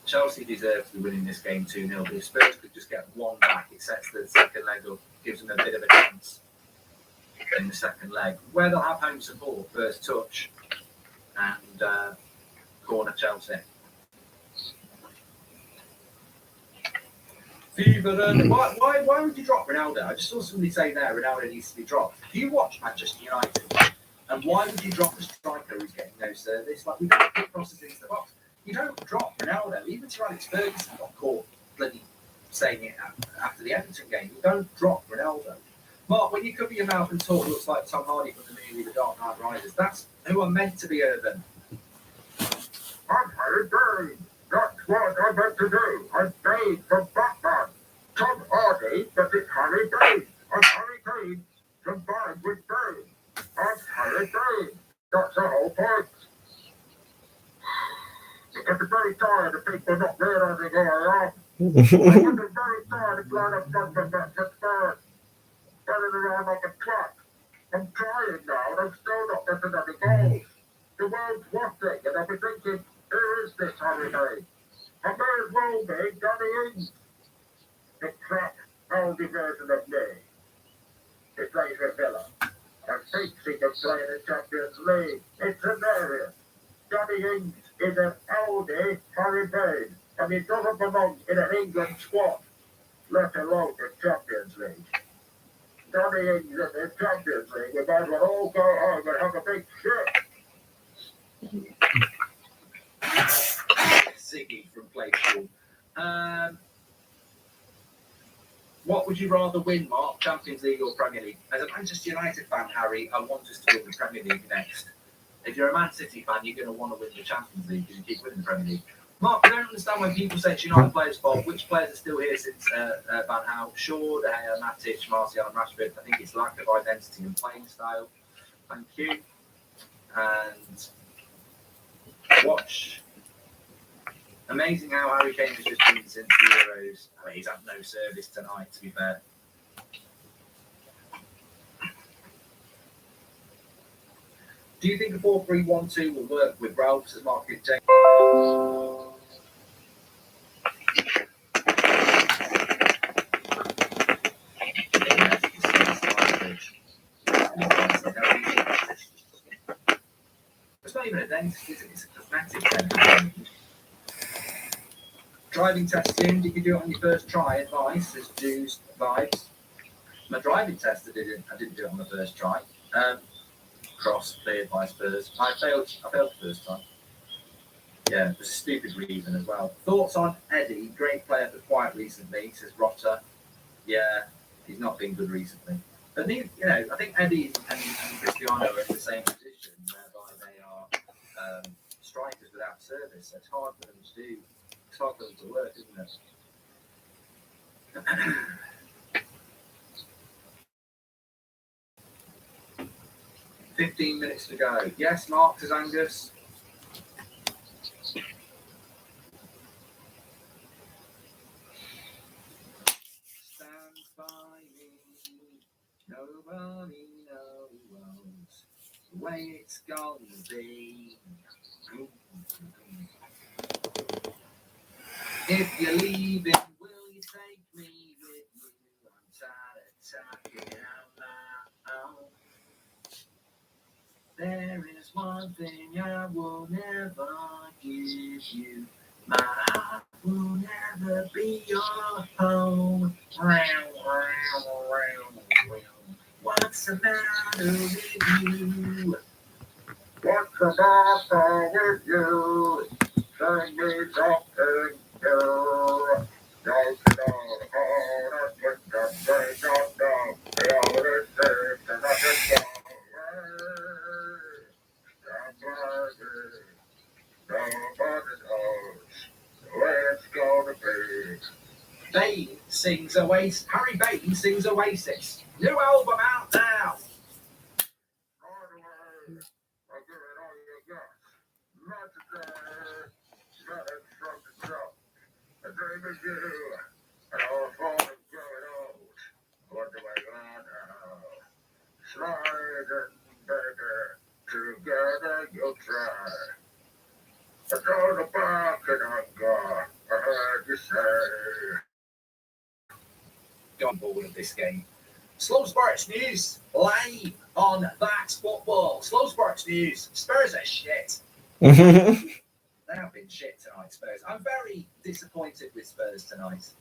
Chelsea deserves to be winning this game 2-0, but if Spurs could just get one back, it sets the second leg up, gives them a bit of a chance in the second leg, where they'll have home support, first touch, and corner Chelsea. Why would you drop Ronaldo? I just saw somebody say there Ronaldo needs to be dropped. Do you watch Manchester United? And why would you drop a striker who's getting no service? Like, we don't put crosses into the box. You don't drop Ronaldo. Even Sir Alex Ferguson got caught bloody saying it after the Everton game. You don't drop Ronaldo. Mark, when you cover your mouth and talk, it looks like Tom Hardy from the movie The Dark Knight Rises. That's who I'm meant to be, Urban. I'm Harry Kane. That's what I meant to do. I'm Kane from Batman. Tom Hardy, but it's Harry Kane. I'm Harry Kane combined with Kane. I'm Harry Kane. That's the whole point. I'm very tired of people not realizing who I am. I'm very tired of playing up front and back to third. Running around like a truck. I'm trying now and I'm still not getting any goals. The world's watching and I'll be thinking, who is this Harry Kane? I may as well be Danny Ings. The crap, oldie version of me. He plays for Villa. And thinks he can play in the Champions League. It's hilarious. Danny Ings is an oldie Harry Kane. And he doesn't belong in an England squad, let alone the Champions League. Danny Ings in the Champions League, we might as well all go home and have a big shit. Ziggy from Play School. What would you rather win, Mark? Champions League or Premier League? As a Manchester United fan, Harry, I want us to win the Premier League next. If you're a Man City fan, you're going to want to win the Champions League because you keep winning the Premier League. Mark, I don't understand when people say it's United players' fault. Which players are still here since Van Gaal? Shaw, De Gea, Matic, Martial and Rashford. I think it's lack of identity and playing style. Thank you. And watch. Amazing how Harry Kane has just been since the Euros. I mean, he's had no service tonight, to be fair. Do you think a 4-3-1-2 will work with Ralph's as market change? It's not even a dentist, is it? It's a cosmetic dentist. Driving testing, did you do it on your first try? Advice, as Jews vibes. My driving test, I didn't do it on the first try. Cross cleared by Spurs. I failed the first time. Yeah, it was a stupid reason as well. Thoughts on Eddie? Great player but quiet recently, says Rotter. Yeah, he's not been good recently. But I think Eddie and Cristiano are in the same position, whereby they are strikers without service. So it's hard for them to do. It's hard for them to work, isn't it? 15 minutes to go. Yes, Mark, says Angus. Stand by me. Nobody knows the way it's gonna be. If you're leaving, will you take me with you? I'm tired of talking out loud. There is one thing I will never give you. My heart will never be your home. What's the matter with you? What's the matter with you? Sing me something new. Don't you know how to put the thing on down? The only thing that I can do. Nobody knows the way it's gonna be. Bane sings Oasis. Harry Bane sings Oasis. New album out now. Right away, I'll give it all you got. Not today, not in front of the top. A dream of you, and I was born and growing old. What do I got now? Sliding, baby, together you'll try. I go to back and I'm gone. I heard you say. On board of this game. Slow Sports News live on That's Football. Slow Sports News. Spurs are shit. They have been shit tonight, Spurs. I'm very disappointed with Spurs tonight.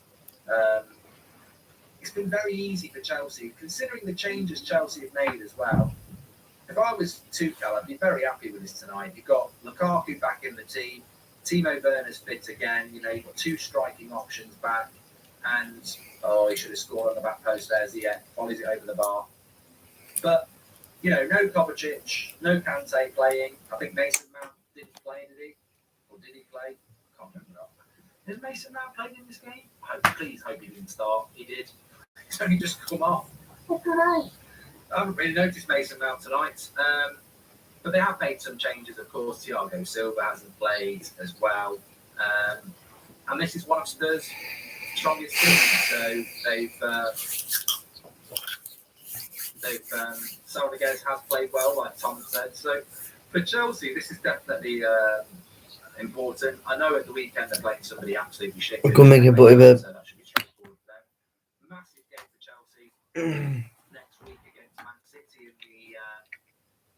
It's been very easy for Chelsea, considering the changes Chelsea have made as well. If I was Tuchel, I'd be very happy with this tonight. You've got Lukaku back in the team. Timo Werner's fit again. You've got two striking options back. And, he should have scored on the back post there. Volleys it over the bar. But, no Kovacic, no Kante playing. I think Mason Mount didn't play, did he? Or did he play? I can't remember that. Has Mason Mount played in this game? Please hope he didn't start. He did. He's only just come off. I haven't really noticed Mason Mount tonight. But they have made some changes, of course. Thiago Silva hasn't played as well. And this is one of Spurs' strongest teams. So they've Salvadez has played well, like Tom said. So for Chelsea, this is definitely important. I know at the weekend they're playing somebody absolutely shit. We can make it, but so that should be straightforward for them. Massive game for Chelsea next week against Man City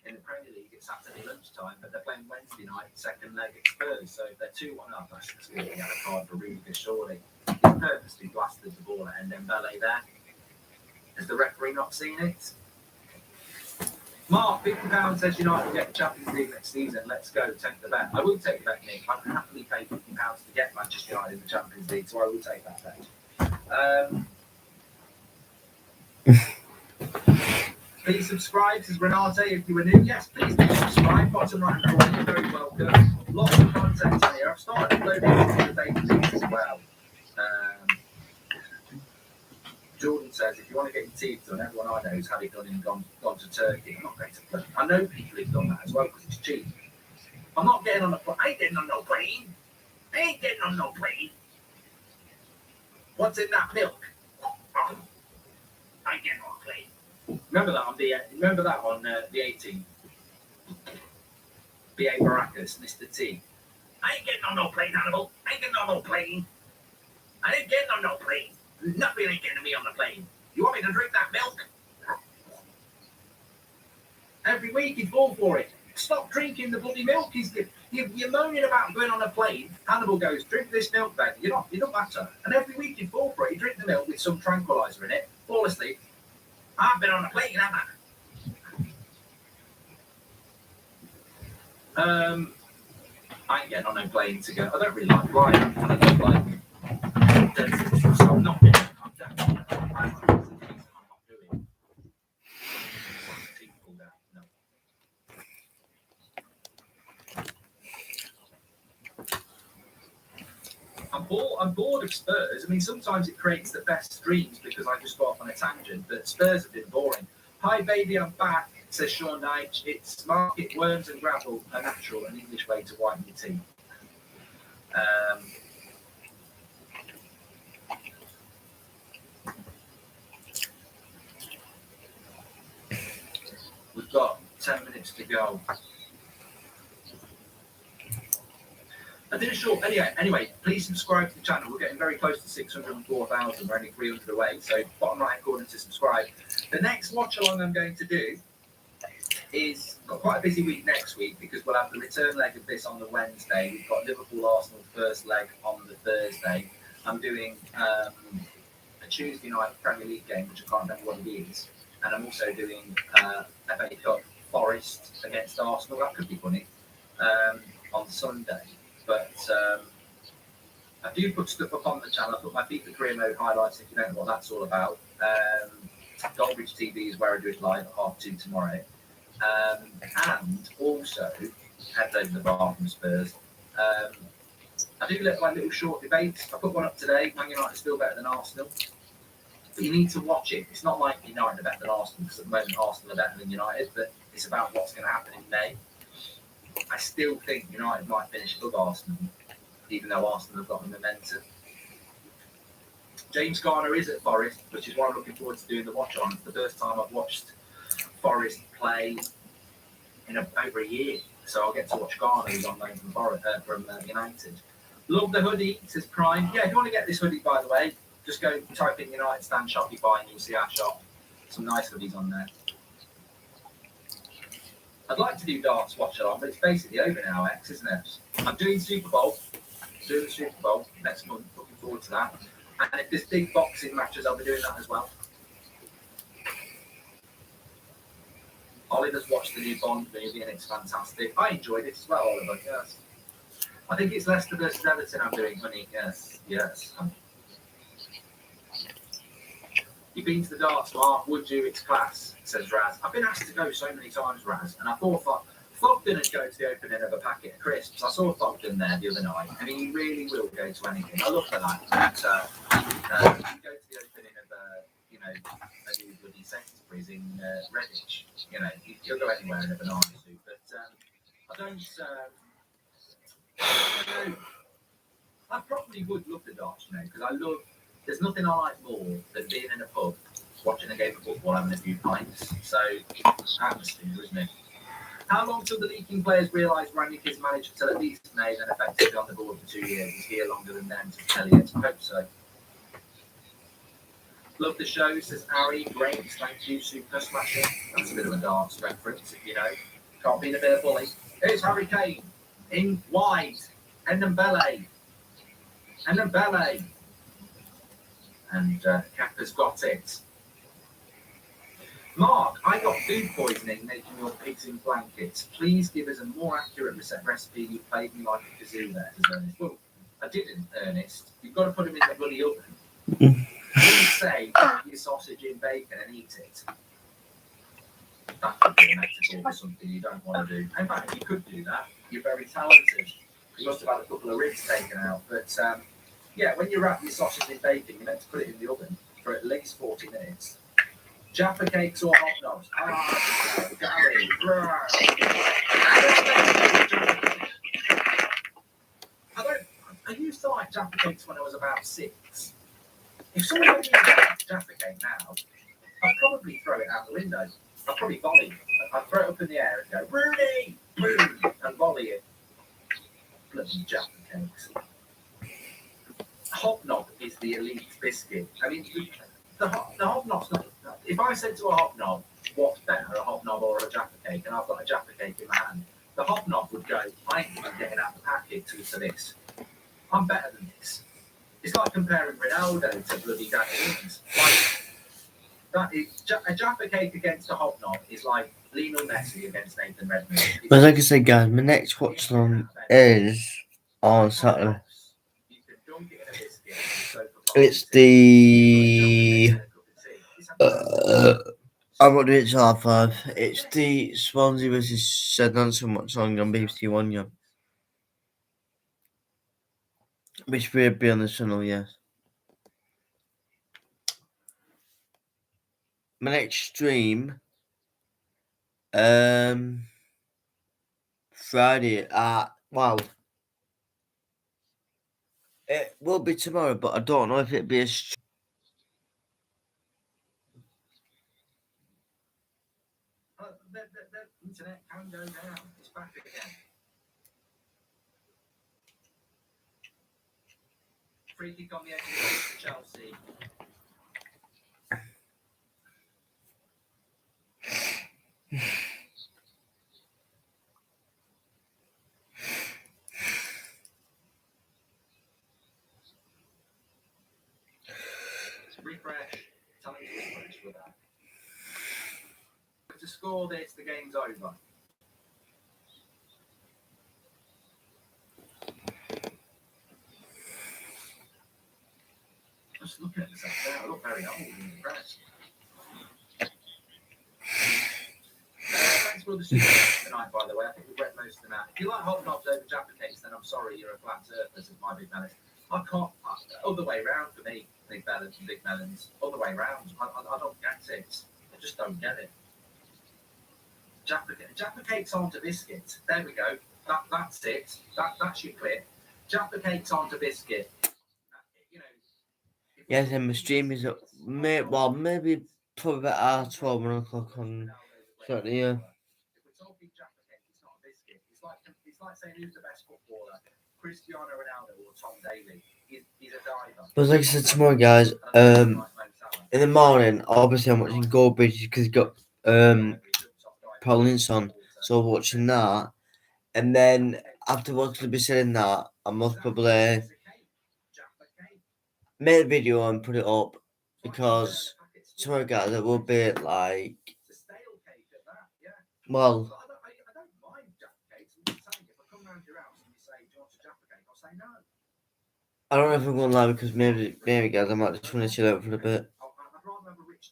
in the Premier League. It's Saturday lunchtime, but they're playing Wednesday night, second leg at Spurs. So if they're 2-1 up, that's just going to get a card for Rudiger, surely. He purposely blasted the ball at Dembele there. Has the referee not seen it? Mark, £50 says United will get the Champions League next season. Let's go, take the bet. I will take the bet, Nick. I'd happily pay £50 to get Manchester United in the Champions League, so I will take that bet. Please subscribe, says Renate, if you were new. Yes, please do subscribe. Bottom right hand corner, you're very welcome. Lots of content here. I've started uploading to the daily as well. Jordan says, if you want to get your teeth done, everyone I know has had it done and gone to Turkey. I'm not going to play. I know people who've done that as well because it's cheap. I'm not getting on a plane. I ain't getting on no plane. What's in that milk? I ain't getting on a plane. Remember that on the 18th. B.A. Baracus, Mr. T. I ain't getting on no plane, Hannibal. I ain't getting on no plane. I ain't getting on no plane. Nothing ain't getting me on the plane. You want me to drink that milk? Every week he'd fall for it. Stop drinking the bloody milk. You're moaning about going on a plane. Hannibal goes, drink this milk, then. You don't matter. And every week he'd fall for it. He'd drink the milk with some tranquilizer in it, fall asleep. I've been on a plane, haven't I? I ain't getting on no plane to go. I don't really like flying. And I don't like. So I'm not doing it. I'm definitely I'm not doing. No. I'm bored of Spurs. I mean, sometimes it creates the best streams because I just go off on a tangent, but Spurs have been boring. Hi, baby, I'm back, says Sean Knight. It's market worms and gravel, a natural and English way to whiten your teeth. We've got 10 minutes to go. I did a short anyway, please subscribe to the channel. We're getting very close to 604,000. We're only 300 away. So bottom right corner to subscribe. The next watch along I'm going to do is got quite a busy week next week because we'll have the return leg of this on the Wednesday. We've got Liverpool Arsenal first leg on the Thursday. I'm doing a Tuesday night Premier League game, which I can't remember what it is. And I'm also doing FA Cup Forest against Arsenal. That could be funny on Sunday. But I do put stuff up on the channel. I put my FIFA career mode highlights if you don't know what that's all about. Goldbridge TV is where I do it live at 2:30 tomorrow. And also, head over the bar from Spurs. I do my little short debates. I put one up today. Man United is still better than Arsenal. But you need to watch it. It's not like United are better than Arsenal because at the moment Arsenal are better than United, but it's about what's going to happen in May. I still think United might finish above Arsenal, even though Arsenal have got the momentum. James Garner is at Forest, which is why I'm looking forward to doing the watch on. It's the first time I've watched Forest play in over a year, so I'll get to watch Garner, who's on loan from United. Love the hoodie, says Prime. Yeah, if you want to get this hoodie, by the way, just go type in United Stand Shopify and you'll see our shop. Some nice hoodies on there. I'd like to do darts watch along, but it's basically over now, X, isn't it? I'm doing Super Bowl. Doing the Super Bowl next month. Looking forward to that. And if there's big boxing matches, I'll be doing that as well. Oliver's watched the new Bond movie and it's fantastic. I enjoyed it as well, Oliver, yes. I think it's Leicester versus Everton I'm doing, honey. Yes. You've been to the darts, Mark, would you? It's class, says Raz. I've been asked to go so many times, Raz, and I thought Fogden would go to the opening of a packet of crisps. I saw Fogden there the other night, and he really will go to anything. I love the lad. But, you go to the opening of a new bloody Sainsbury's in Redditch. He'll go anywhere in a banana suit. But I probably would love the darts, because there's nothing I like more than being in a pub, watching a game of football, having a few pints. So, atmosphere, isn't it? How long till the leaking players realise Rangnick is manager till at least May, then effectively on the board for 2 years? He's here longer than them, says Elliot. I hope so. Love the show, says Harry. Great, thank you. Super smashing. That's a bit of a darts reference, if you know. Can't be a bit of bully. Here's Harry Kane in wide. Ndembele. And Kappa's got it. Mark, I got food poisoning making your pigs in blankets. Please give us a more accurate recipe. You played me like a kazoo there, says Ernest. Well, I didn't, Ernest. You've got to put them in the bloody oven. Please say, put your sausage in bacon and eat it. That could be a metaphor for something you don't want to do. In fact, you could do that. You're very talented. You must have had a couple of ribs taken out. But, yeah, when you wrap your sausage in bacon, you're meant to put it in the oven for at least 40 minutes. Jaffa cakes or hot dogs? Gary. I used to like Jaffa cakes when I was about 6. If someone gave me a Jaffa cake now, I'd probably throw it out the window. I'd probably volley. I'd throw it up in the air and go, Rooney! boom, and volley it. Bloody Jaffa cakes. Hobnob is the elite biscuit. I mean, the hobnob's not. If I said to a hobnob, what's better, a hobnob or a Jaffa cake, and I've got a Jaffa cake in my hand, the hobnob would go, I ain't even getting out the packet to this. I'm better than this. It's like comparing Ronaldo to bloody Danny Ings. Like, a Jaffa cake against a hobnob is like Lionel Messi against Nathan Redmond. But like I said, guys, my next watch along is on Saturday. It's the I'm not doing it till 5:30. It's the Swansea versus Southampton watch along on BBC One, yeah. Which will be on the channel, yes. My next stream, Friday at it will be tomorrow, but I don't know if it'll be a The internet can go down. It's back again. Free kick on the edge of the box for Chelsea. Refresh. Tell him to refresh with that. To score this, the game's over. Just looking at this up there, I look very old and impressed. Thanks for all the super tonight, by the way. I think we've read most of them out. If you like hobnobs over Jaffa cakes, then I'm sorry, you're a flat earther, says my big melons. I can't. Other way round for me, big melons and big melons. Other way round. I don't get it. I just don't get it. Jaffa cakes aren't a biscuit. There we go. That's it. That's your clip. Jaffa cakes aren't a biscuit. yes, and my stream is up. Maybe probably about 12, 1 o'clock on Saturday. Yeah. If we're talking Jaffa cake, it's not a biscuit. It's like saying who's the best footballer, Cristiano Ronaldo or Tom Daley. He's a diver. But like I said tomorrow, guys, in the morning, obviously I'm watching Gold Bridge because he's got Paul Ince on, so I'm watching that, and then after watching that, I must probably make a video and put it up because tomorrow, guys, it will be like, well, I don't know if I'm going live because maybe guys, I might just want to chill out for a bit.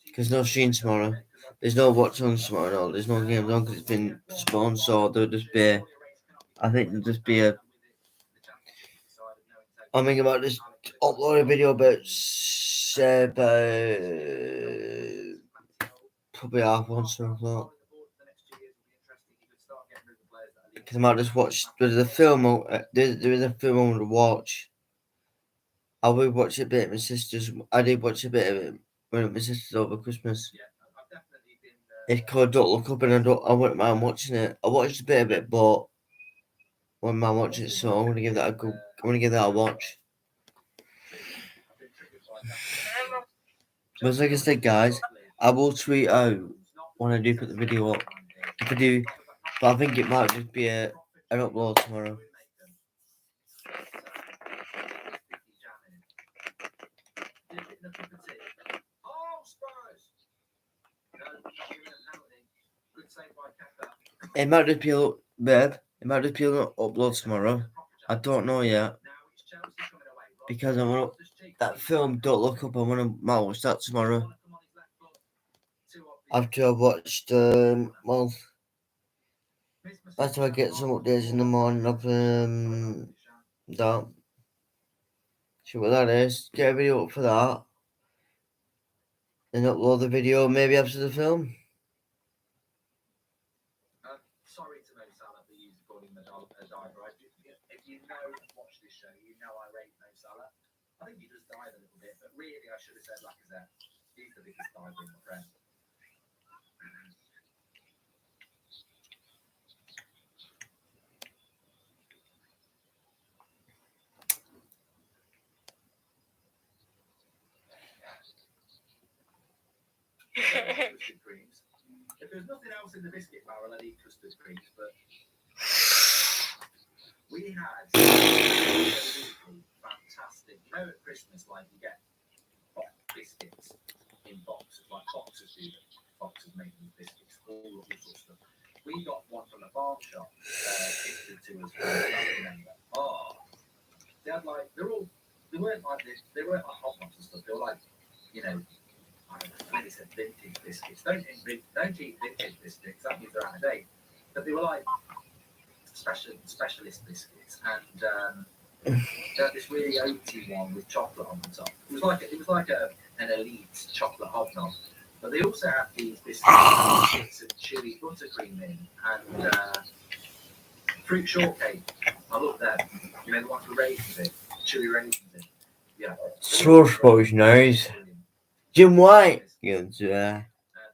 Because no stream tomorrow. There's no watch on tomorrow. No, there's no games on because it's been postponed. So there'll just be, I think there'll just be I'm thinking about just upload a video about probably 1:30, 2 o'clock. Because I might just watch. There's a film. There is a film I want to watch. I will watch a bit of my sister's. I did watch a bit of it when my sister's over Christmas. It's called Don't Look Up, and I wouldn't mind watching it. I watched a bit of it, but I wouldn't mind watching it, so I'm gonna give that a go. I'm gonna give that a watch. But like I said, guys, I will tweet out when I do put the video up. If I do, but I think it might just be an upload tomorrow. It might just be It might just be an upload tomorrow. I don't know yet. Because I want that film Don't Look Up. I want to watch that tomorrow. After I've watched after I get some updates in the morning of that. See what that is. Get a video up for that. And upload the video maybe after the film. Sorry to Mo Salah for using calling him a diver. If you know and watch this show, you know I rate Mo Salah. I think he does dive a little bit, but really I should have said Lacazette. He's the biggest diver in the Prem. Custard creams. If there's nothing else in the biscuit barrel, I'd eat custard creams, but we had absolutely fantastic. You know, at Christmas, like you get biscuits in boxes, like boxes do them. Boxes make these biscuits, all sorts of stuff. We got one from the farm shop, gifted to us from a family member. Oh, they had like they weren't like this. They weren't like hot dogs and stuff. They were like, you know, I don't know. Maybe said vintage biscuits. Don't eat vintage biscuits. That means they're out of date. But they were like specialist biscuits, and they had this really oaty one with chocolate on the top. It was like an elite chocolate hobnob. But they also had these biscuits with bits of chili buttercream in and fruit shortcake. I love them. You know the ones with raisins in, chili raisins in. Yeah. Slush boys knows. Jim White. Good. The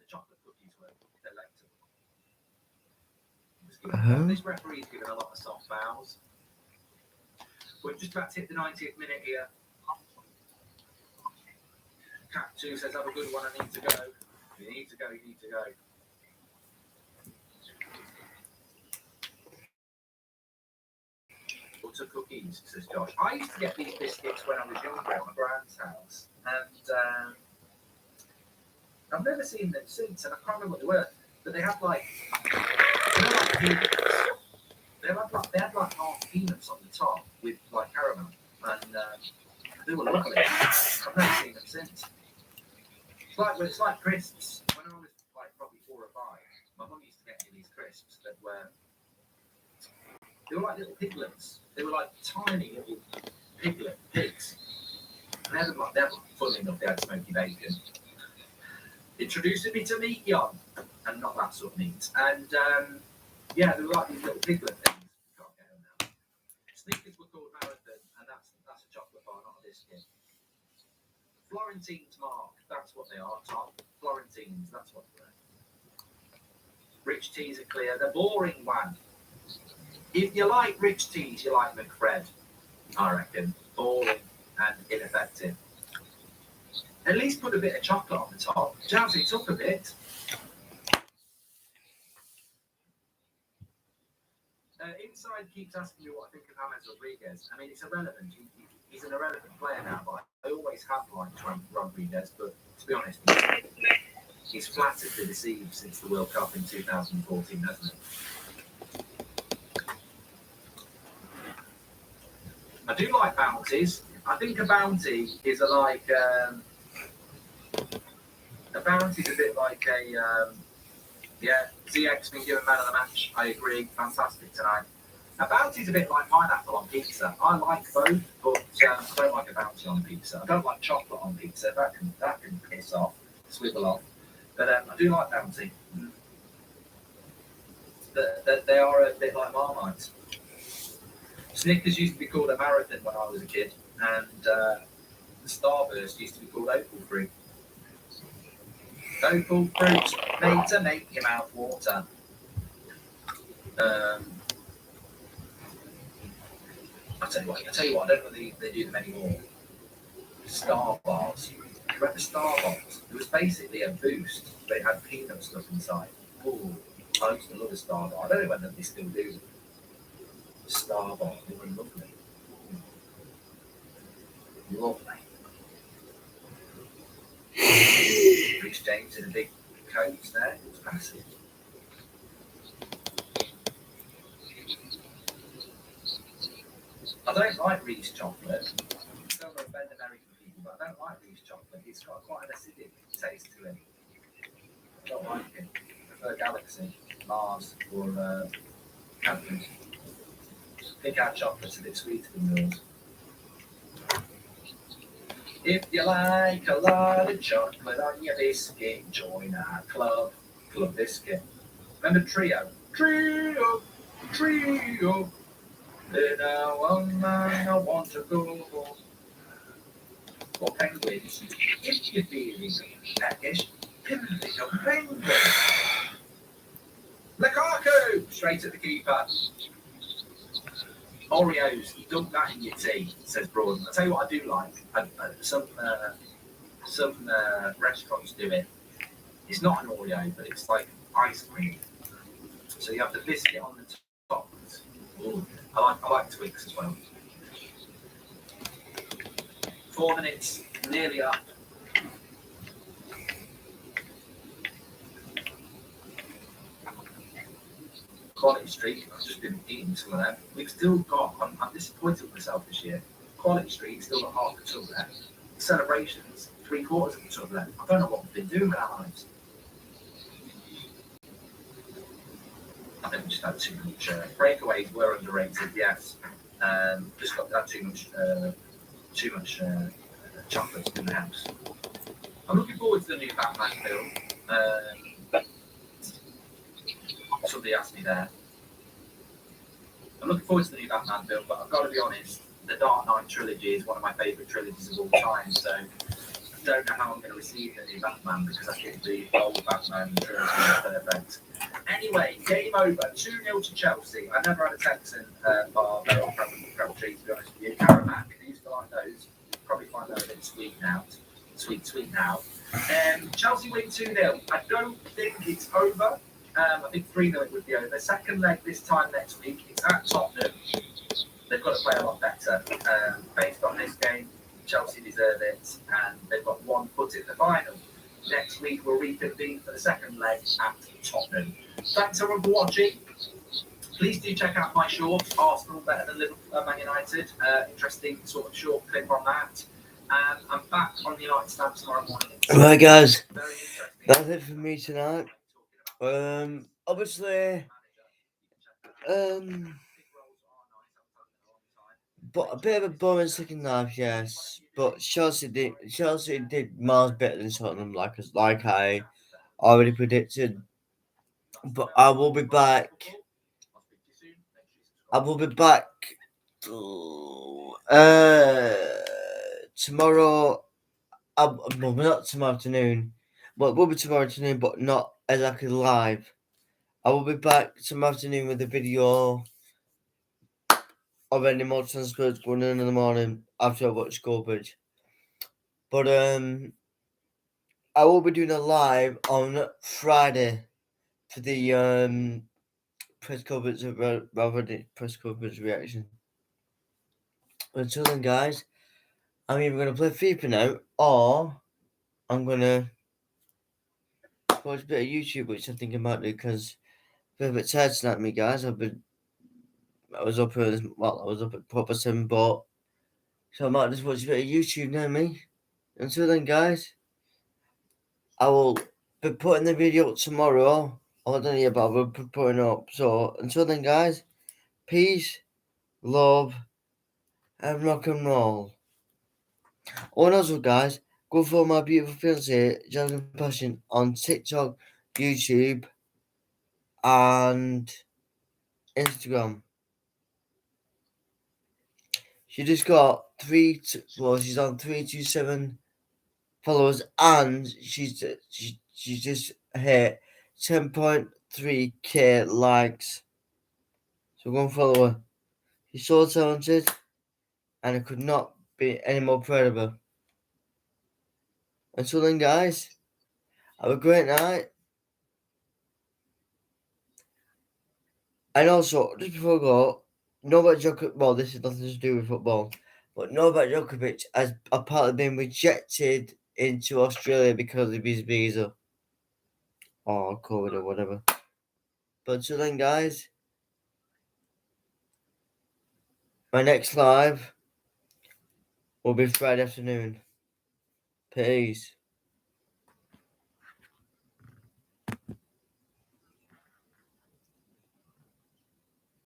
chocolate cookies were delectable. This referee's given a lot of soft fouls. We're just about to hit the 90th minute here. Cat 2 says, have a good one, I need to go. You need to go. Butter cookies, says Josh. I used to get these biscuits when I was younger at my grand's house, and I've never seen them since, and I can't remember what they were, but they had like, peanuts. They had like half peanuts on the top with like caramel, and they were lovely. I've never seen them since. It's like crisps. When I was like probably 4 or 5, my mum used to get me these crisps that were like little piglets. They were like tiny little pigs. And they had funnily enough, they had smoky bacon. Introducing me to meat yum, and not that sort of meat. And they were like these little piglet things. Can't get them now. Snickers were called Marathon, and that's a chocolate bar, not a biscuit. Florentines, Mark, that's what they are, Tom. Florentines, that's what they are. Rich teas are clear. The boring one. If you like rich teas, you like McFred, I reckon. Boring and ineffective. At least put a bit of chocolate on the top. Jazz it up a bit. Inside keeps asking me what I think of James Rodriguez. I mean, it's irrelevant. He's an irrelevant player now, but I always have liked Rodriguez. But to be honest, he's flattered to deceive since the World Cup in 2014, hasn't he? I do like bounties. I think a bounty is a bounty's a bit like a ZX been given man of the match. I agree. Fantastic tonight. A bounty's a bit like pineapple on pizza. I like both, but I don't like a bounty on pizza. I don't like chocolate on pizza. That can piss off, swivel off. But I do like bounty. They are a bit like Marmite. Snickers used to be called a marathon when I was a kid, and the Starburst used to be called opal fruit. Opal fruit made to make your mouth water. I'll tell you what, I don't know if they do them anymore. Star bars. Remember Star bars? It was basically a boost, but it had peanut stuff inside. Ooh, I used to love a Star bar. I don't know whether they still do them. Star bar, they were lovely. Lovely. Reece James in a big coat there. It was massive. I don't like Reece chocolate. I don't offend American people, but I don't like Reece chocolate. It's got quite an acidic taste to it. I don't like it. I prefer Galaxy, Mars, or Cadbury. I think our chocolate's a bit sweeter than yours. If you like a lot of chocolate on your biscuit, join our club. Club Biscuit. Remember Trio? Trio! Then I want to go. For penguins, if you're feeling peckish, pimply young penguin. Lukaku! Straight at the keeper. Oreos, dunk that in your tea, says Broad. I'll tell you what I do like. Some restaurants do it. It's not an Oreo, but it's like ice cream. So you have the biscuit on the top. Ooh, I like Twix as well. 4 minutes, nearly up. Quality Street, I've just been eating some of them. We've still got, I'm disappointed with myself this year. Quality Street still got half the tub left. Celebrations, 3/4 of the tub left. I don't know what we've been doing with our lives. I think we just had too much. Breakaways were underrated, yes. Just got that too much chocolate in the house. I'm looking forward to the new Batman film. Somebody asked me there. I'm looking forward to the new Batman film, but I've got to be honest, the Dark Knight trilogy is one of my favourite trilogies of all time, so I don't know how I'm going to receive the new Batman because I think the old Batman trilogy is perfect. Anyway, game over. 2-0 to Chelsea. I never had a Texan bar barrel crab tree, to be honest with you. Caramac, I used to like those. Probably find that a bit sweet now. Sweet now. Chelsea win 2-0. I don't think it's over. I think 3-0 it would be over. Second leg this time next week. It's at Tottenham. They've got to play a lot better. Based on this game, Chelsea deserve it, and they've got one foot in the final. Next week we'll reconvene for the second leg at Tottenham. Thanks everyone for watching. Please do check out my shorts, Arsenal better than Liverpool, Man United. Interesting sort of short clip on that. And I'm back on the United stand tomorrow morning. Right, guys, Very interesting. that's it for me tonight. Obviously, but a bit of a boring second half, yes. But Chelsea did miles better than Tottenham, like I already predicted. But I will be back. I will be back tomorrow. Well, not tomorrow afternoon. Well, it will be tomorrow afternoon, but not exactly live. I will be back tomorrow afternoon with a video of any more transfers going on in the morning after I watch Scorebridge. But I will be doing a live on Friday for the press coverage rather than press coverage reaction. Until then, guys, I'm either gonna play FIFA now or I'm gonna watch a bit of YouTube, which I think I might do because I'm a bit tired tonight, me guys. I was up at proper 7, but so I might just watch a bit of YouTube now, me. Until then, guys, I will be putting the video up tomorrow. I don't know yet, but I will be putting it up. So until then, guys, peace, love, and rock and roll. Oh, and also, guys, go follow my beautiful fiancée, Jasmine Passion, on TikTok, YouTube, and Instagram. She just got she's on 327 followers, and she just hit 10.3k likes. So go and follow her. She's so talented, and I could not be any more proud of her. Until then, guys, have a great night. And also, just before I go, Novak Djokovic, well, this has nothing to do with football, but Novak Djokovic has apparently been rejected into Australia because of his visa. Or COVID or whatever. But until then, guys, my next live will be Friday afternoon. Peace.